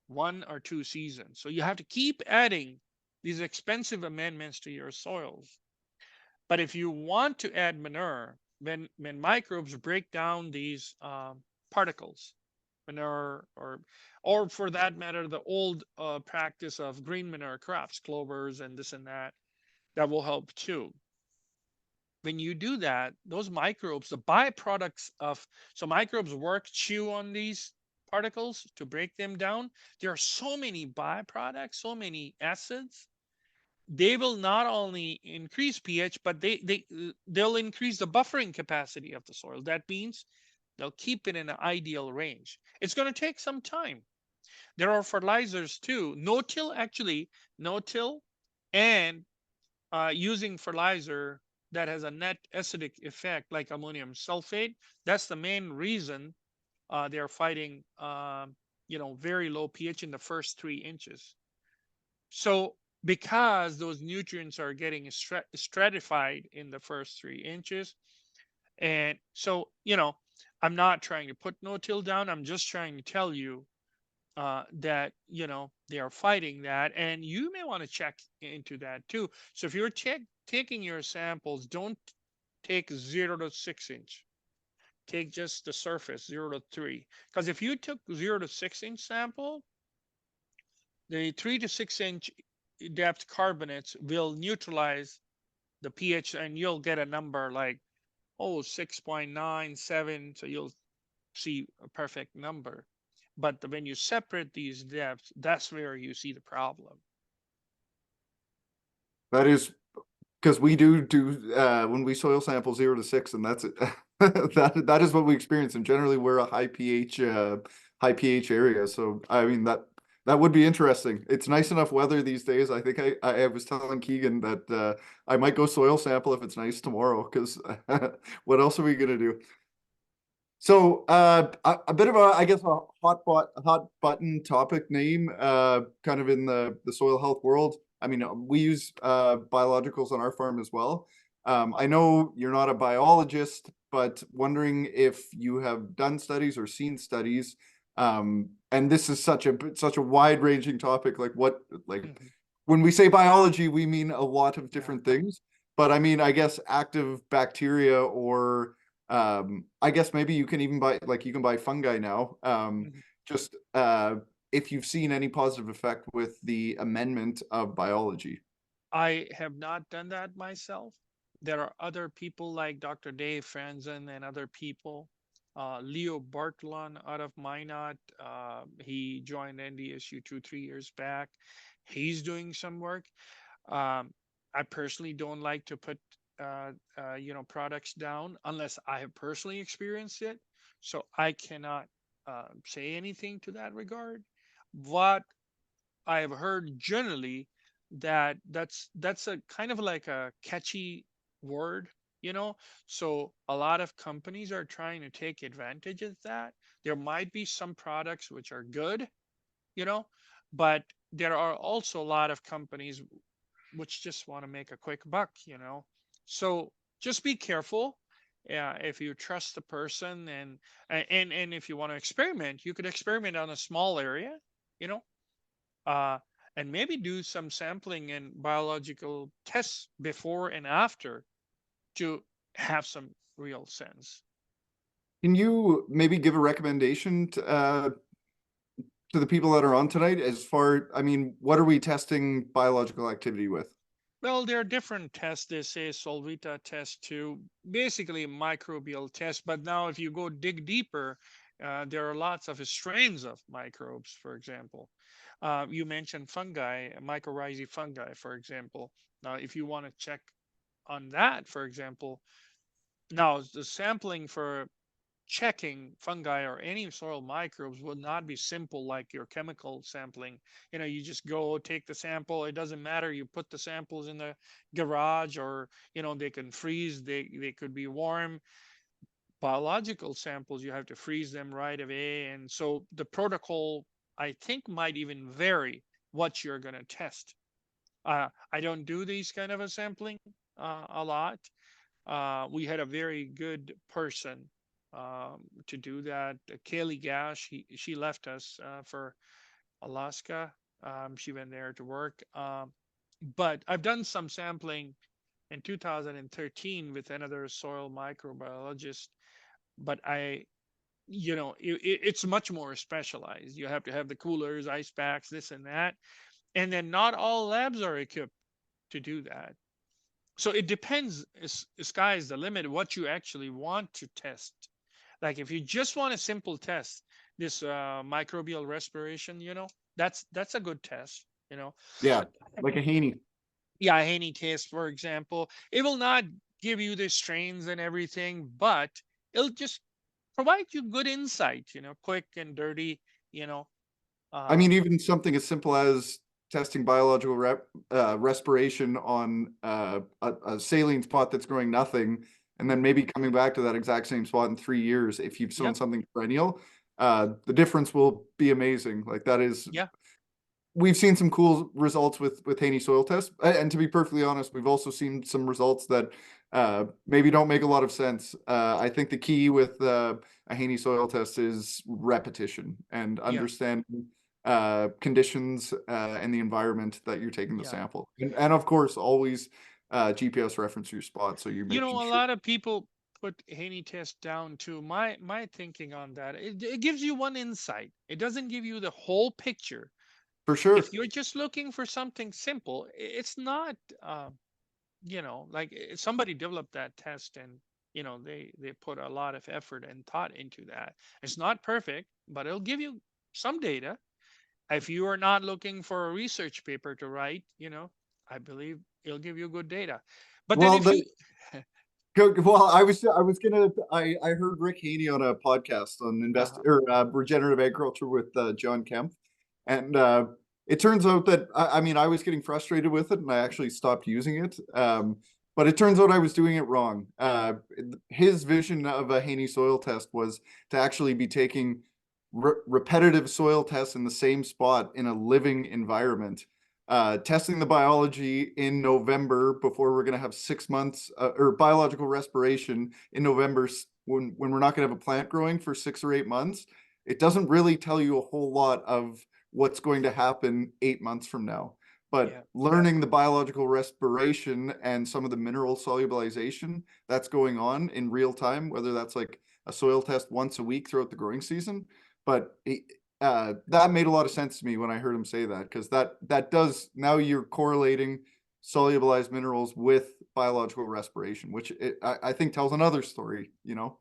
1 or 2 seasons. So you have to keep adding these expensive amendments to your soils. But if you want to add manure, when microbes break down these particles, manure, or for that matter, the old practice of green manure crops, clovers and this and that, that will help too. when you do that, those microbes, the byproducts of, so microbes chew on these particles to break them down. There are so many byproducts, so many acids. They will not only increase pH, but they'll increase the buffering capacity of the soil. That means they'll keep it in an ideal range. It's going to take some time. There are fertilizers too. No-till, actually, no-till and using fertilizer that has a net acidic effect like ammonium sulfate. That's the main reason they're fighting, very low pH in the first 3 inches. So because those nutrients are getting stratified in the first 3 inches, and so, I'm not trying to put no-till down. I'm just trying to tell you that they are fighting that, and you may want to check into that too. So if you're taking your samples, don't take 0 to 6 inch. Take just the surface, 0 to 3. Because if you took 0 to 6 inch sample, the 3 to 6 inch depth carbonates will neutralize the pH, and you'll get a number like 6.97. So you'll see a perfect number. But when you separate these depths, that's where you see the problem. That is because we do when we soil sample 0 to 6, and that's it. That is what we experience, and generally we're a high pH area. So I mean that would be interesting. It's nice enough weather these days. I think I was telling Keegan that I might go soil sample if it's nice tomorrow, because what else are we gonna do? So a bit of a, I guess, a hot button topic name, kind of in the soil health world. I mean, we use biologicals on our farm as well. I know you're not a biologist, but wondering if you have done studies or seen studies. And this is such a wide ranging topic. Like Mhm. when we say biology, we mean a lot of Yeah. different things. But I mean, I guess active bacteria, or I guess maybe you can even buy, like, you can buy fungi now. Mhm. Just if you've seen any positive effect with the amendment of biology. I have not done that myself. There are other people like Dr. Dave Franzen and other people. Leo Bartlon out of Minot, he joined NDSU 2, 3 years back. He's doing some work. Um, I personally don't like to put products down unless I have personally experienced it. So I cannot say anything to that regard. What I have heard generally, that's a kind of like a catchy word, you know. So a lot of companies are trying to take advantage of that. There might be some products which are good, you know, but there are also a lot of companies which just want to make a quick buck, you know. So just be careful. If you trust the person, and if you want to experiment, you could experiment on a small area, you know, uh, and maybe do some sampling and biological tests before and after to have some real sense. Can you maybe give a recommendation to the people that are on tonight, as far, I mean, what are we testing biological activity with? Well, there are different tests. They say Solvita test too, basically microbial test. But now, if you go dig deeper, there are lots of strains of microbes. For example, you mentioned fungi, mycorrhizae fungi, for example. Now, if you want to check on that, for example, now the sampling for checking fungi or any soil microbes would not be simple like your chemical sampling. You just go take the sample. It doesn't matter. You put the samples in the garage, or they can freeze. They could be warm. Biological samples, you have to freeze them right away, and so the protocol, I think, might even vary what you're going to test. I don't do these kind of a sampling a lot. We had a very good person to do that. Kaylee Gash, she left us for Alaska. She went there to work. But I've done some sampling in 2013 with another soil microbiologist. But it's much more specialized. You have to have the coolers, ice packs, this and that. And then not all labs are equipped to do that. So it depends. Sky is the limit. What you actually want to test. Like if you just want a simple test, this microbial respiration, that's a good test. Yeah, like a Haney. Yeah, Haney test, for example, it will not give you the strains and everything, but it'll just provide you good insight. Quick and dirty. You know, I uh, mean, even something as simple as testing biological respiration on a saline spot that's growing nothing, and then mm, maybe coming back to that exact same spot in 3 years. If you've sown yep, something perennial, the difference will be amazing. Like that is, yeah, we've seen some cool results with Haney soil tests, and to be perfectly honest, we've also seen some results that maybe don't make a lot of sense. I think the key with a Haney soil test is repetition and yeah, understanding conditions and the environment that you're taking the yeah. sample, and of course, always GPS reference your spot so you're A making sure. lot of people put Haney test down to my thinking on that. It gives you one insight. It doesn't give you the whole picture. For If sure. you're just looking for something simple, it's not. Like somebody developed that test, and they put a lot of effort and thought into that. It's not perfect, but it'll give you some data. If you are not looking for a research paper to write, I believe it'll give you good data. But then Well, if you Well, I was gonna I heard Rick Haney on a podcast on invest uh or regenerative agriculture with John Kemp, and it turns out that I mean I was getting frustrated with it and I actually stopped using it. But it turns out I was doing it wrong. His vision of a Haney soil test was to actually be taking repetitive soil tests in the same spot in a living environment, testing the biology in November before we're going to have 6 months or biological respiration in November when we're not going to have a plant growing for 6 or 8 months. It doesn't really tell you a whole lot of what's going to happen 8 months from now. But yeah, learning the biological respiration and some of the mineral solubilization that's going on in real time, whether that's like a soil test once a week throughout the growing season, but that made a lot of sense to me when I heard him say that, because that does, now you're correlating solubilized minerals with biological respiration, which I think tells another story, you know?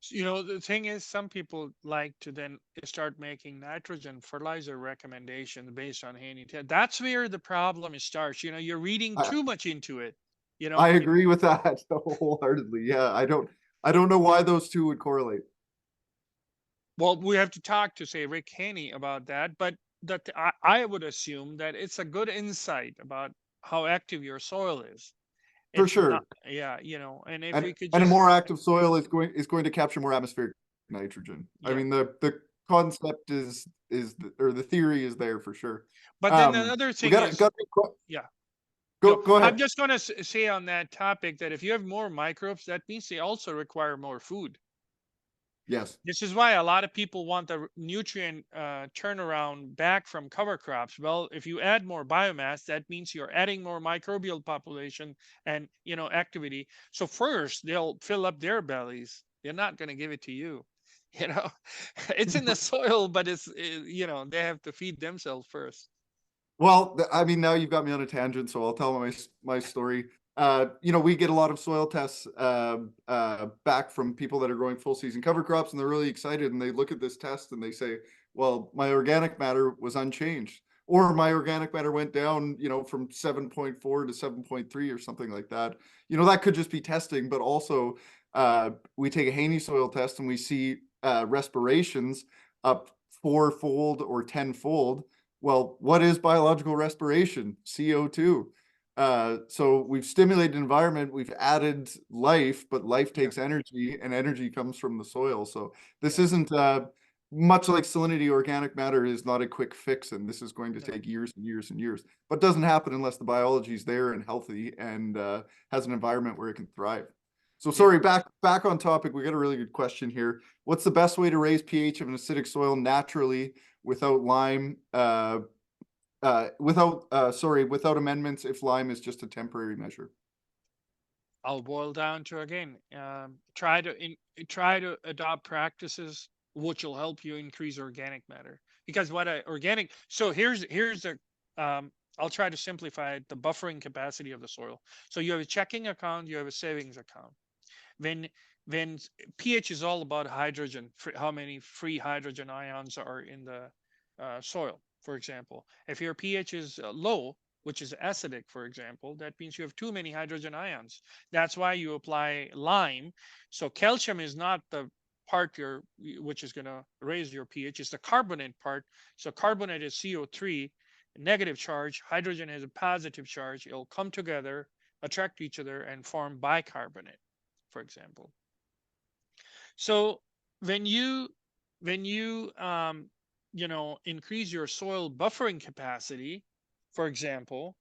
the thing is, some people like to then start making nitrogen fertilizer recommendations based on Haney test. That's where the problem starts. You're reading I, too much into it. you I know agree with that wholeheartedly. Yeah, I don't know why those two would correlate. Well, we have to talk to, say, Rick Haney about that, but I would assume that it's a good insight about how active your soil is. For It's not, sure. yeah, and if And we could and a just, more active soil is going to capture more atmospheric nitrogen. I yeah. mean, the concept or the theory is there for sure. But then another We thing got is, got yeah, go I'm ahead. just going to say on that topic that if you have more microbes, that means they also require more food. Yes. This is why a lot of people want the nutrient turnaround back from cover crops. Well, if you add more biomass, that means you're adding more microbial population and activity. So first they'll fill up their bellies. They're not going to give it to you. You know, it's in the soil, but they have to feed themselves first. Well, I mean, now you've got me on a tangent, so I'll tell my story. We get a lot of soil tests back from people that are growing full season cover crops, and they're really excited. And they look at this test and they say, "Well, my organic matter was unchanged, or my organic matter went down, from 7.4 to 7.3 or something like that." That could just be testing, but also we take a Haney soil test and we see respirations up fourfold or tenfold. Well, what is biological respiration? CO2. So we've stimulated environment, we've added life, but life Yeah, takes energy, and energy comes from the soil. So this yeah, isn't much like salinity. Organic matter is not a quick fix, and this is going to no, take years and years and years. But doesn't happen unless the biology is there and healthy and has an environment where it can thrive. So yeah. sorry, back on topic. We got a really good question here. What's the best way to raise pH of an acidic soil naturally without lime? Without amendments if lime is just a temporary measure. I'll boil down to, again, try to adopt practices which will help you increase organic matter. Because what a organic so here's a I'll try to simplify it, the buffering capacity of the soil. So you have a checking account, you have a savings account. When when pH is all about hydrogen, how many free hydrogen ions are in the soil, for example. If your pH is low, which is acidic, for example, that means you have too many hydrogen ions. That's why you apply lime. So calcium is not the part which is going to raise your pH. It's the carbonate part. So carbonate is CO3, negative charge. Hydrogen has a positive charge. It'll come together, attract each other, and form bicarbonate, for example. So when you increase your soil buffering capacity, for example,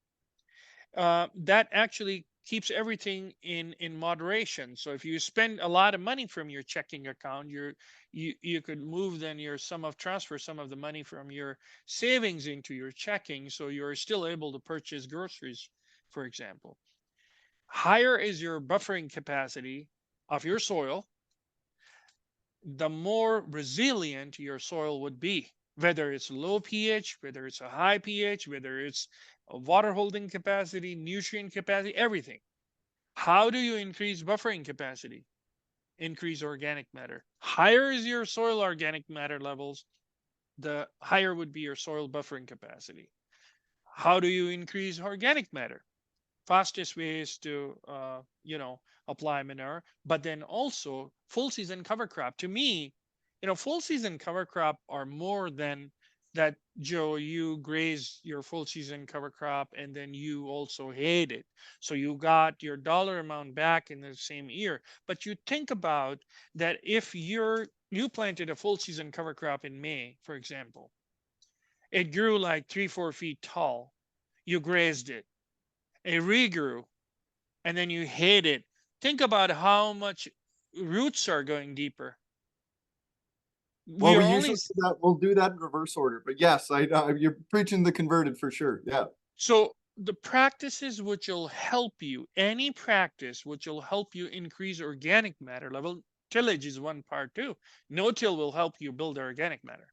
that actually keeps everything in moderation. So if you spend a lot of money from your checking account, you could move then transfer some of the money from your savings into your checking, so you're still able to purchase groceries, for example. Higher is your buffering capacity of your soil, the more resilient your soil would be, whether it's low pH, whether it's a high pH, whether it's a water holding capacity, nutrient capacity, everything. How do you increase buffering capacity? Increase organic matter. Higher is your soil organic matter levels, the higher would be your soil buffering capacity. How do you increase organic matter? Fastest way is to apply manure, but then also full season cover crop. To me, full season cover crop are more than that. Joe, you graze your full season cover crop and then you also hate it, so you got your dollar amount back in the same year. But you think about that, if you planted a full season cover crop in May, for example, it grew like 3-4 feet tall, you grazed it, it regrew, and then you hate it. Think about how much roots are going deeper. Well, We we are only usually do that. We'll do that in reverse order, but yes, you're preaching the converted for sure. Yeah. so the practices which will help you, any practice which will help you increase organic matter level. Tillage is one part too. No till will help you build organic matter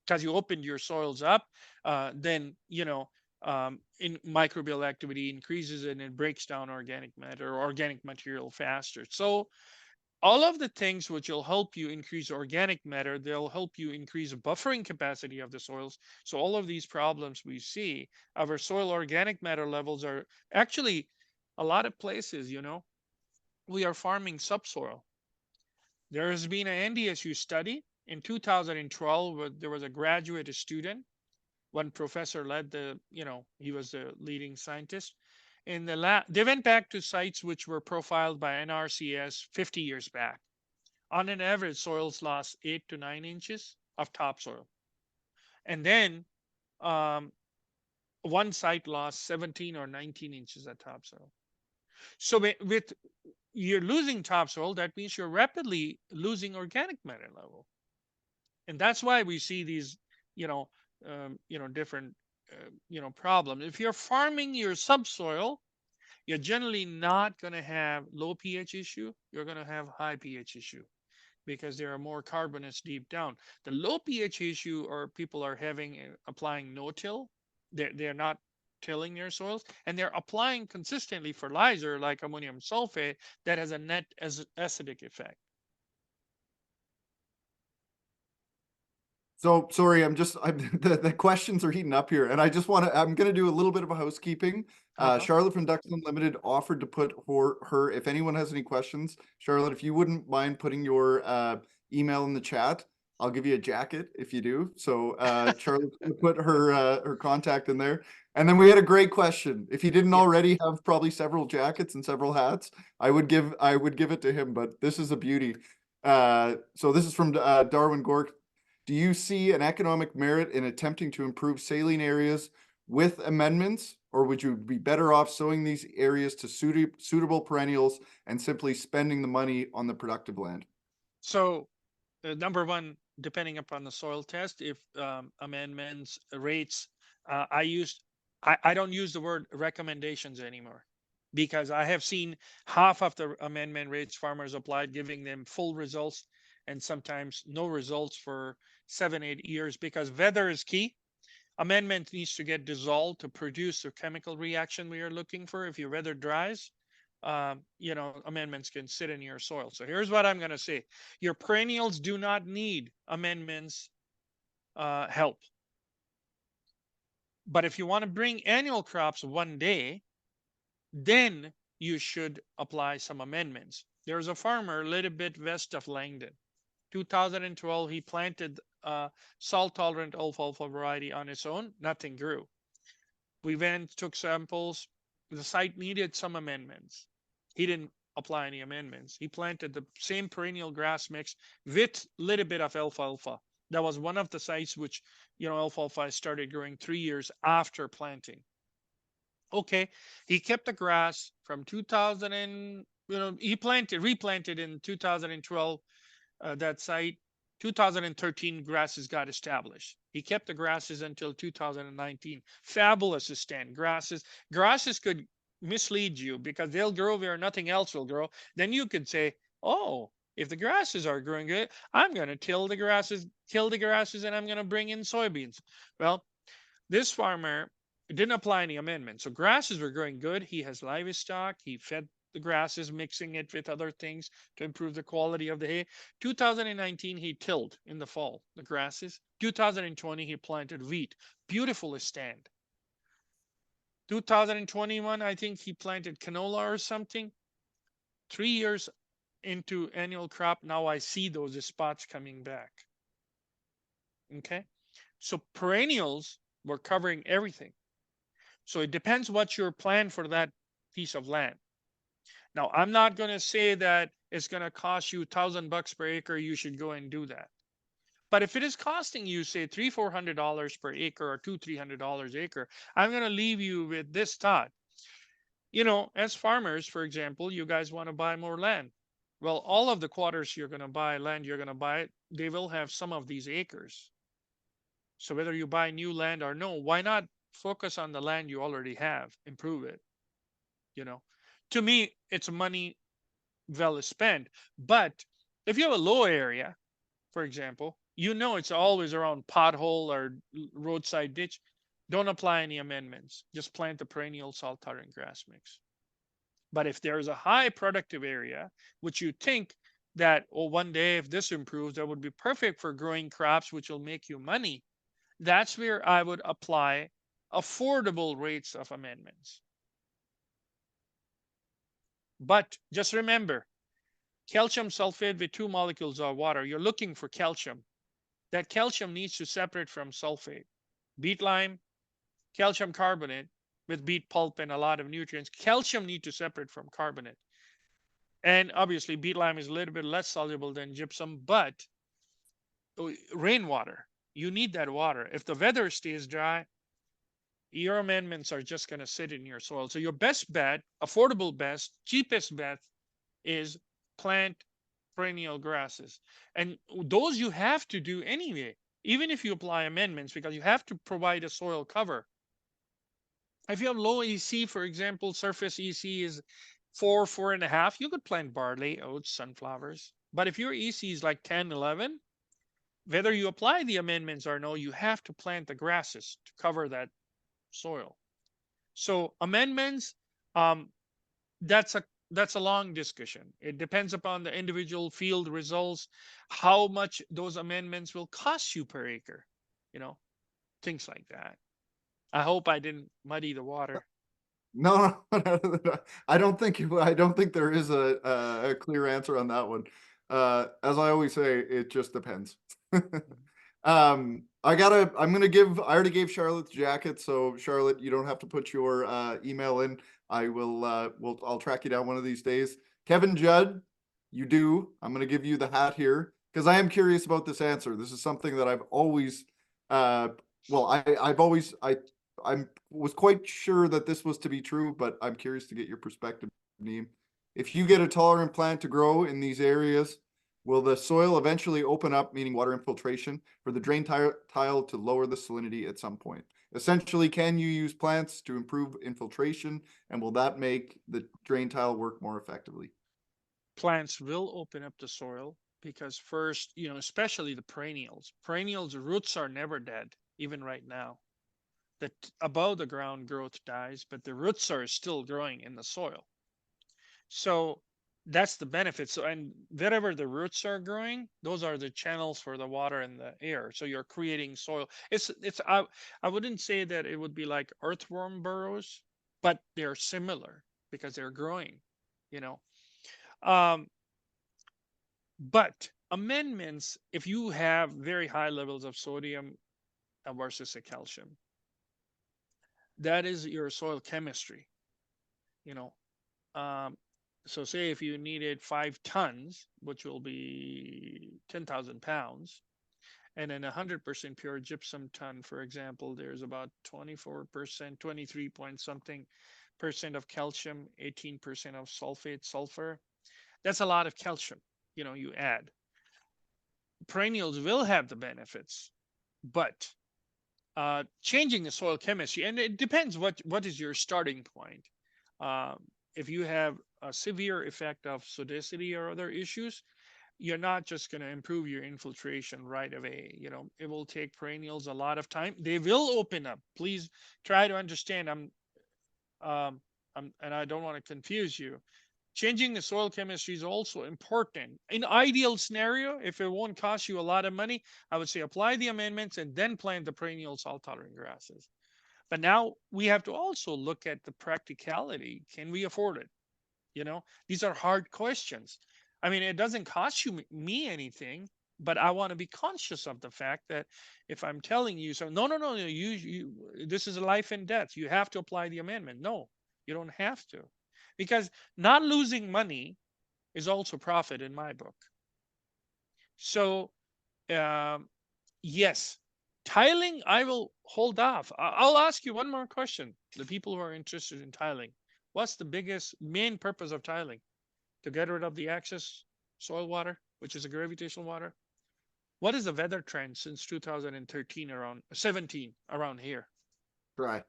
because you opened your soils up. Then in microbial activity increases and it breaks down organic matter or organic material faster. So all of the things which will help you increase organic matter, they'll help you increase buffering capacity of the soils. So all of these problems we see, our soil organic matter levels are actually, a lot of places, we are farming subsoil. There has been an NDSU study in 2012 where there was a graduate student. One professor led he was the leading scientist. In the they went back to sites which were profiled by NRCS 50 years back. On an average, soils lost 8 to 9 inches of topsoil. And then um, one site lost 17 or 19 inches of topsoil. So with you're losing topsoil, that means you're rapidly losing organic matter level. And that's why we see these, different, problems. If you're farming your subsoil, you're generally not going to have low pH issue. You're going to have high pH issue, because there are more carbonates deep down. The low pH issue, or people are having applying no-till. They're not tilling their soils, and they're applying consistently fertilizer like ammonium sulfate that has a net acidic effect. So sorry, the questions are heating up here, and I'm going to do a little bit of a housekeeping. Uh-huh. Charlotte from Ducks Unlimited offered to put her, if anyone has any questions, Charlotte, if you wouldn't mind putting your email in the chat, I'll give you a jacket if you do. So Charlotte put her contact in there. And then we had a great question. If he didn't Yeah. already have probably several jackets and several hats, I would give it to him, but this is a beauty. So this is from Darwin Gork. Do you see an economic merit in attempting to improve saline areas with amendments, or would you be better off sowing these areas to suitable perennials and simply spending the money on the productive land? So number one, depending upon the soil test, if amendments rates, I don't use the word recommendations anymore, because I have seen half of the amendment rates farmers applied, giving them full results and sometimes no results for 7-8 years, because weather is key. Amendment needs to get dissolved to produce the chemical reaction we are looking for. If your weather dries, amendments can sit in your soil. So here's what I'm going to say. Your perennials do not need amendments help. But if you want to bring annual crops one day, then you should apply some amendments. There's a farmer a little bit west of Langdon. 2012, he planted salt-tolerant alfalfa variety on its own. Nothing grew. We went, took samples. The site needed some amendments. He didn't apply any amendments. He planted the same perennial grass mix with a little bit of alfalfa. That was one of the sites which, alfalfa started growing 3 years after planting. Okay, he kept the grass from 2000 and, he replanted in 2012 that site. 2013 grasses got established. He kept the grasses until 2019. Fabulous stand. Grasses could mislead you because they'll grow where nothing else will grow. Then you could say, oh, if the grasses are growing good, I'm going to kill the grasses, and I'm going to bring in soybeans. Well, this farmer didn't apply any amendments. So grasses were growing good. He has livestock. He fed the grasses, mixing it with other things to improve the quality of the hay. 2019, he tilled in the fall the grasses. 2020, he planted wheat. Beautiful stand. 2021, I think he planted canola or something. 3 years into annual crop, now I see those spots coming back. Okay. So perennials were covering everything. So it depends what your plan for that piece of land. Now, I'm not going to say that it's going to cost you $1,000 per acre. You should go and do that. But if it is costing you, say, $300-400 per acre or $200-300 acre, I'm going to leave you with this thought. As farmers, for example, you guys want to buy more land. Well, all of the quarters you're going to buy, land you're going to buy, they will have some of these acres. So whether you buy new land or no, why not focus on the land you already have, improve it? To me, it's money well spent. But if you have a low area, for example, it's always around pothole or roadside ditch, don't apply any amendments. Just plant the perennial salt tolerant grass mix. But if there's a high productive area, which you think that, one day if this improves, that would be perfect for growing crops, which will make you money, that's where I would apply affordable rates of amendments. But just remember, calcium sulfate with 2 molecules of water, you're looking for calcium. That calcium needs to separate from sulfate. Beet lime, calcium carbonate with beet pulp and a lot of nutrients. Calcium need to separate from carbonate. And obviously beet lime is a little bit less soluble than gypsum, but rainwater, you need that water. If the weather stays dry, your amendments are just going to sit in your soil. So your best bet, affordable best, cheapest bet is plant perennial grasses. And those you have to do anyway, even if you apply amendments, because you have to provide a soil cover. If you have low EC, for example, surface EC is 4.5, you could plant barley, oats, sunflowers. But if your EC is like 10, 11, whether you apply the amendments or no, you have to plant the grasses to cover that soil. So amendments, that's a long discussion. It depends upon the individual field results, how much those amendments will cost you per acre, things like that. I hope I didn't muddy the water. No, I don't think there is a clear answer on that one. As I always say, it just depends. I already gave Charlotte the jacket, so Charlotte, you don't have to put your email in. I'll track you down one of these days. Kevin Judd, you do. I'm gonna give you the hat here because I am curious about this answer. This is something that I've always, I was quite sure that this was to be true, but I'm curious to get your perspective, Naeem. If you get a tolerant plant to grow in these areas, will the soil eventually open up, meaning water infiltration, for the drain tile to lower the salinity at some point? Essentially, can you use plants to improve infiltration, and will that make the drain tile work more effectively? Plants will open up the soil because first, especially the perennials. Perennials' roots are never dead, even right now. above the ground growth dies, but the roots are still growing in the soil. So that's the benefit. So, and wherever the roots are growing, those are the channels for the water and the air. So you're creating soil. I wouldn't say that it would be like earthworm burrows, but they're similar because they're growing, you know. Um, but amendments, if you have very high levels of sodium versus a calcium, that is your soil chemistry, you know. Um, so say if you needed 5 tons, which will be 10,000 pounds, and then 100% pure gypsum ton, for example, there's about 24%, 23 point something percent of calcium, 18% of sulfate, sulfur. That's a lot of calcium, you add. Perennials will have the benefits, but changing the soil chemistry, and it depends what is your starting point. If you have a severe effect of sodicity or other issues, you're not just going to improve your infiltration right away. It will take perennials a lot of time. They will open up. Please try to understand. Um, and I don't want to confuse you. Changing the soil chemistry is also important. In ideal scenario, if it won't cost you a lot of money, I would say apply the amendments and then plant the perennial salt tolerant grasses. But now we have to also look at the practicality. Can we afford it? These are hard questions. I mean, it doesn't cost me anything, but I want to be conscious of the fact that if I'm telling you, so no, no, no, no, this is a life and death. You have to apply the amendment. No, you don't have to, because not losing money is also profit in my book. So, um, yes, tiling, I will hold off. I'll ask you one more question. The people who are interested in tiling, what's the biggest main purpose of tiling? To get rid of the excess soil water, which is a gravitational water. What is the weather trend since 2013 around 17 around here? Right.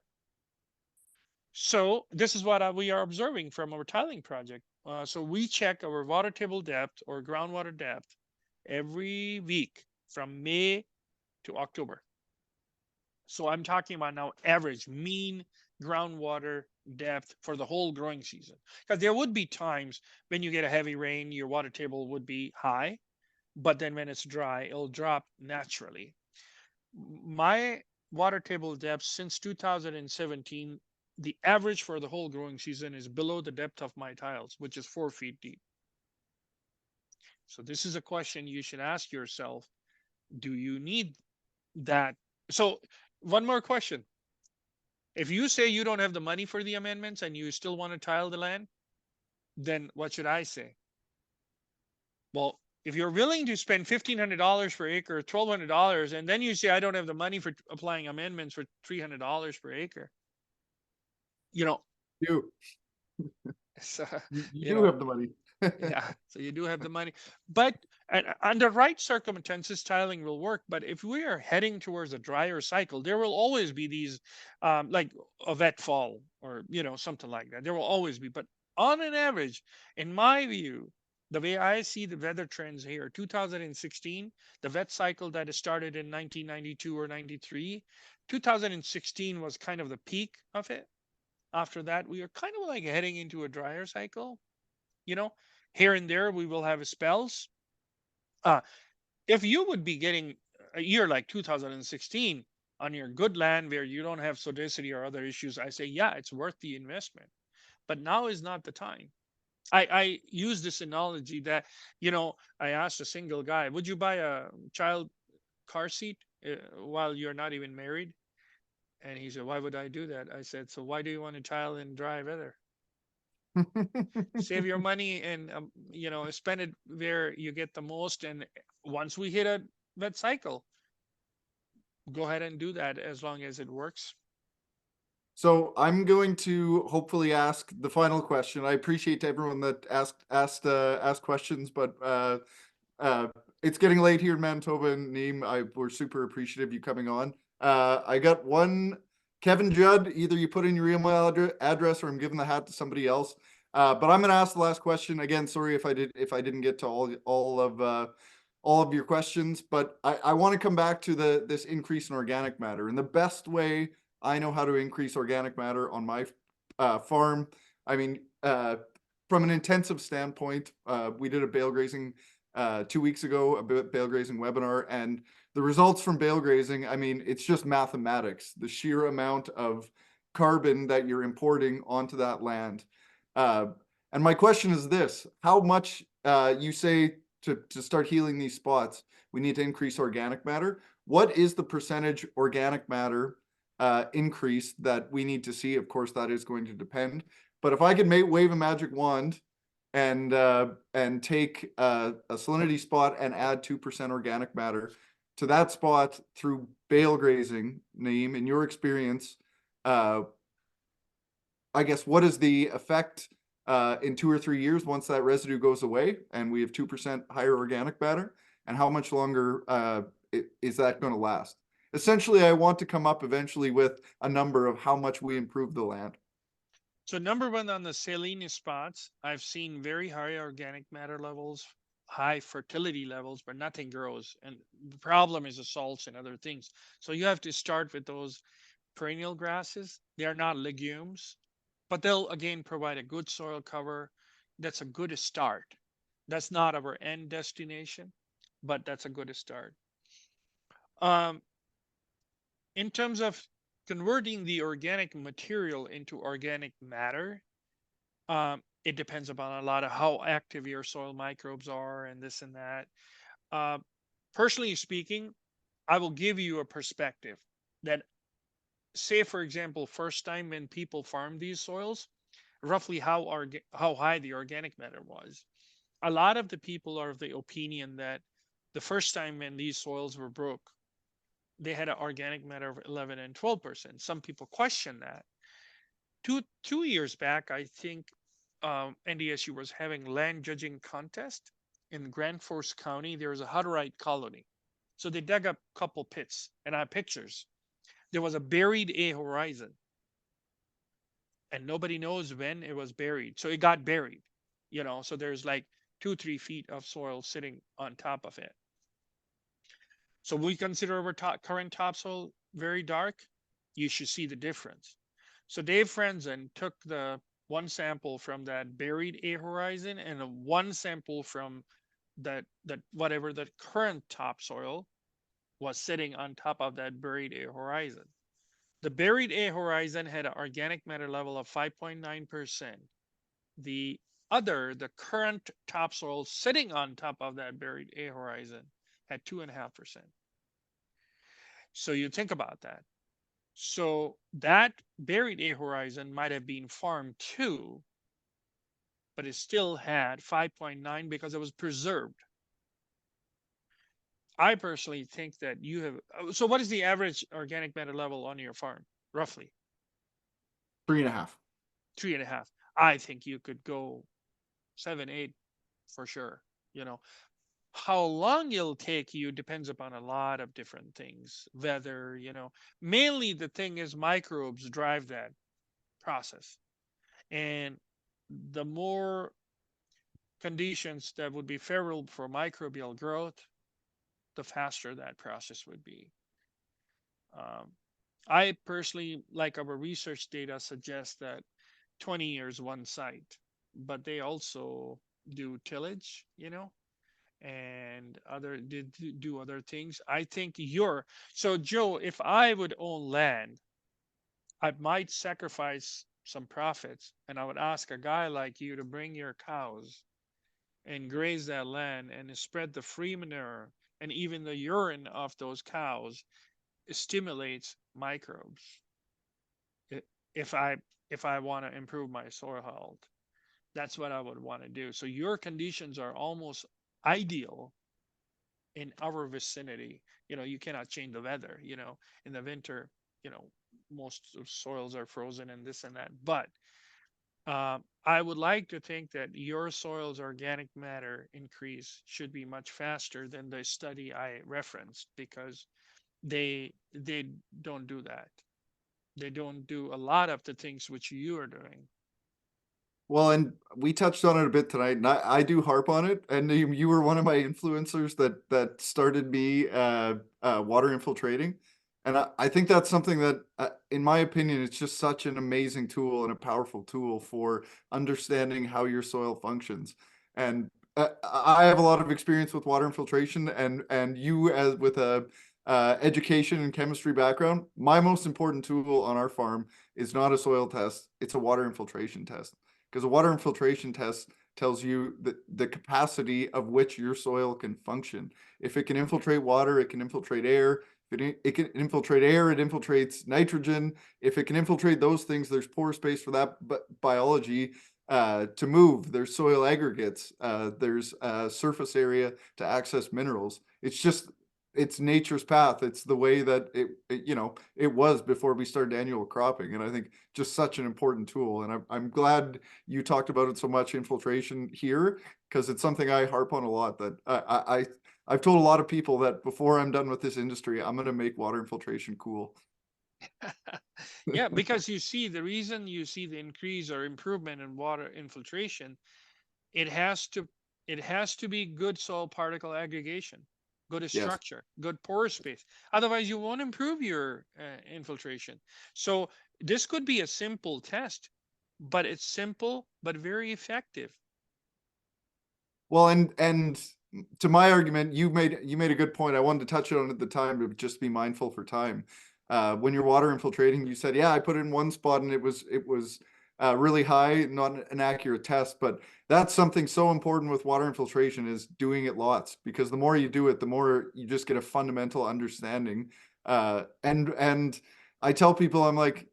So this is what we are observing from our tiling project. So we check our water table depth or groundwater depth every week from May to October. So I'm talking about now average mean groundwater depth for the whole growing season. Because there would be times when you get a heavy rain, your water table would be high, but then when it's dry, it'll drop naturally. My water table depth since 2017, the average for the whole growing season is below the depth of my tiles, which is 4 feet deep. So this is a question you should ask yourself. Do you need that? So one more question. If you say you don't have the money for the amendments and you still want to tile the land, then what should I say? Well, if you're willing to spend $1,500 per acre, $1,200, and then you say I don't have the money for applying amendments for $300 per acre, you know, You so, you you do know, have the money. yeah, so you do have the money, but under right circumstances, tiling will work. But if we are heading towards a drier cycle, there will always be these, like a wet fall or something like that. There will always be. But on an average, in my view, the way I see the weather trends here, 2016, the wet cycle that started in 1992 or 93, 2016 was kind of the peak of it. After that, we are kind of like heading into a drier cycle. You know, here and there we will have spells. Uh, if you would be getting a year like 2016 on your good land where you don't have sodicity or other issues, I say, yeah, it's worth the investment. But now is not the time. I use this analogy that, I asked a single guy, would you buy a child car seat while you're not even married? And he said, why would I do that? I said, so why do you want a child in dry weather? Save your money and spend it where you get the most. And once we hit a wet cycle, go ahead and do that as long as it works. So I'm going to hopefully ask the final question. I appreciate to everyone that asked questions, but uh, it's getting late here in Manitoba, and Naeem, we're super appreciative of you coming on. I got one, Kevin Judd. Either you put in your email address, or I'm giving the hat to somebody else. But I'm going to ask the last question again. Sorry if I didn't get to all of your questions, but I want to come back to this increase in organic matter, and the best way I know how to increase organic matter on my farm. I mean, from an intensive standpoint, we did a bale grazing 2 weeks ago, a bale grazing webinar, and the results from bale grazing, I mean, it's just mathematics, the sheer amount of carbon that you're importing onto that land. And my question is this: how much you say to start healing these spots, we need to increase organic matter? What is the percentage organic matter increase that we need to see? Of course, that is going to depend. But if I could wave a magic wand and take a salinity spot and add 2% organic matter to that spot through bale grazing, Naeem, in your experience, I guess what is the effect in 2 or 3 years once that residue goes away and we have 2% higher organic matter? And how much longer is that going to last? Essentially, I want to come up eventually with a number of how much we improve the land. So number one on the saline spots, I've seen very high organic matter levels, high fertility levels, but nothing grows. And the problem is the salts and other things. So you have to start with those perennial grasses. They are not legumes, but they'll again provide a good soil cover. That's a good start. That's not our end destination, but that's a good start. Um, in terms of converting the organic material into organic matter, it depends upon a lot of how active your soil microbes are and this and that. Uh, Personally speaking, I will give you a perspective that, say, for example, first time when people farmed these soils, roughly how high the organic matter was. A lot of the people are of the opinion that the first time when these soils were broke, they had an organic matter of 11 and 12%. Some people question that. Two years back, I think NDSU was having land judging contest in Grand Forks County. There was a Hutterite colony, so they dug up a couple pits, and I have pictures. There was a buried A horizon, and nobody knows when it was buried. So it got buried, So there's like 2-3 feet of soil sitting on top of it. So we consider our current topsoil very dark. You should see the difference. So Dave Frenzen took the one sample from that buried A horizon and one sample from that whatever the current topsoil was sitting on top of that buried A horizon. The buried A horizon had an organic matter level of 5.9%. The current topsoil sitting on top of that buried A horizon had 2.5%. So you think about that. So that buried A horizon might have been farmed too, but it still had 5.9 because it was preserved. I personally think that you have. So what is the average organic matter level on your farm, roughly? 3.5. 3.5. I think you could go 7, 8 for sure. How long it'll take you depends upon a lot of different things. Weather, mainly the thing is microbes drive that process. And the more conditions that would be favorable for microbial growth, the faster that process would be. I personally, like our research data suggests that 20 years one site, but they also do tillage, and do other things. I think so Joe, if I would own land, I might sacrifice some profits and I would ask a guy like you to bring your cows and graze that land and spread the free manure, and even the urine of those cows stimulates microbes. If I want to improve my soil health, that's what I would want to do. So your conditions are almost ideal in our vicinity. You cannot change the weather. In the winter, most of soils are frozen and this and that. But I would like to think that your soil's organic matter increase should be much faster than the study I referenced, because they don't do that. They don't do a lot of the things which you are doing. Well, and we touched on it a bit tonight, and I do harp on it. And you were one of my influencers that started me water infiltrating. And I think that's something that, in my opinion, it's just such an amazing tool and a powerful tool for understanding how your soil functions. And I have a lot of experience with water infiltration, and you, as with a education and chemistry background, my most important tool on our farm is not a soil test; it's a water infiltration test. Because a water infiltration test tells you the capacity of which your soil can function. If it can infiltrate water, it can infiltrate air. It can infiltrate air, it infiltrates nitrogen. If it can infiltrate those things, there's pore space for that biology to move. There's soil aggregates. There's surface area to access minerals. It's nature's path. It's the way that it was before we started annual cropping. And I think just such an important tool. And I'm glad you talked about it so much, infiltration here, because it's something I harp on a lot, that I've told a lot of people that before I'm done with this industry, I'm going to make water infiltration cool. Yeah, because you see, the reason you see the increase or improvement in water infiltration, it has to it has to be good soil particle aggregation, good Yes. structure, good pore space. Otherwise, you won't improve your infiltration. So this could be a simple test, but it's simple but very effective. Well, and to my argument, you made a good point. I wanted to touch on it at the time, but just be mindful for time. When you're water infiltrating, you said, yeah, I put it in one spot and it was really high, not an accurate test. But that's something so important with water infiltration, is doing it lots, because the more you do it, the more you just get a fundamental understanding. And I tell people, I'm like,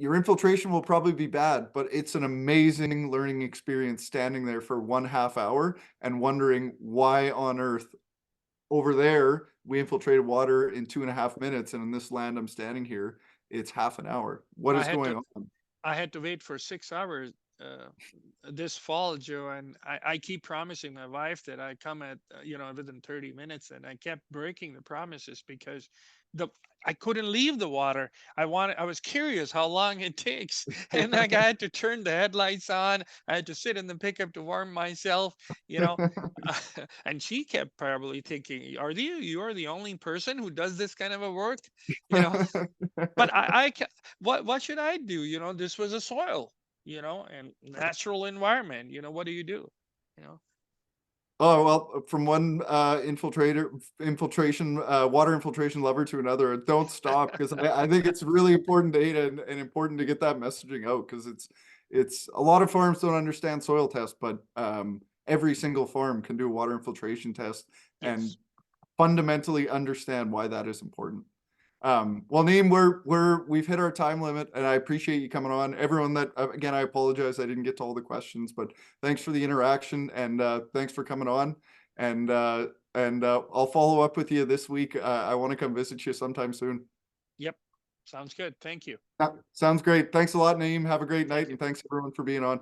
your infiltration will probably be bad, but it's an amazing learning experience standing there for 1/2 hour and wondering why on earth over there we infiltrated water in 2.5 minutes, and in this land I'm standing here, it's half an hour. What I is had going to on? I had to wait for 6 hours this fall, Joe, and I keep promising my wife that I come at within 30 minutes, and I kept breaking the promises because the I couldn't leave the water. I was curious how long it takes, and like I had to turn the headlights on. I had to sit in the pickup to warm myself, you know. And she kept probably thinking, "Are you are the only person who does this kind of a work?" You know. But what should I do? This was a soil, and natural environment. What do you do? You know, Oh, well, from one water infiltration lover to another, don't stop, because I think it's really important data, and important to get that messaging out, because it's a lot of farms don't understand soil tests, but every single farm can do a water infiltration test and yes, fundamentally understand why that is important. Well, Naeem, we've hit our time limit, and I appreciate you coming on. Everyone that, again, I apologize I didn't get to all the questions, but thanks for the interaction, and thanks for coming on. And I'll follow up with you this week. I want to come visit you sometime soon. yep, sounds good. Thank you. Sounds great. Thanks a lot, Naeem. Have a great night, Thank you. and thanks everyone for being on.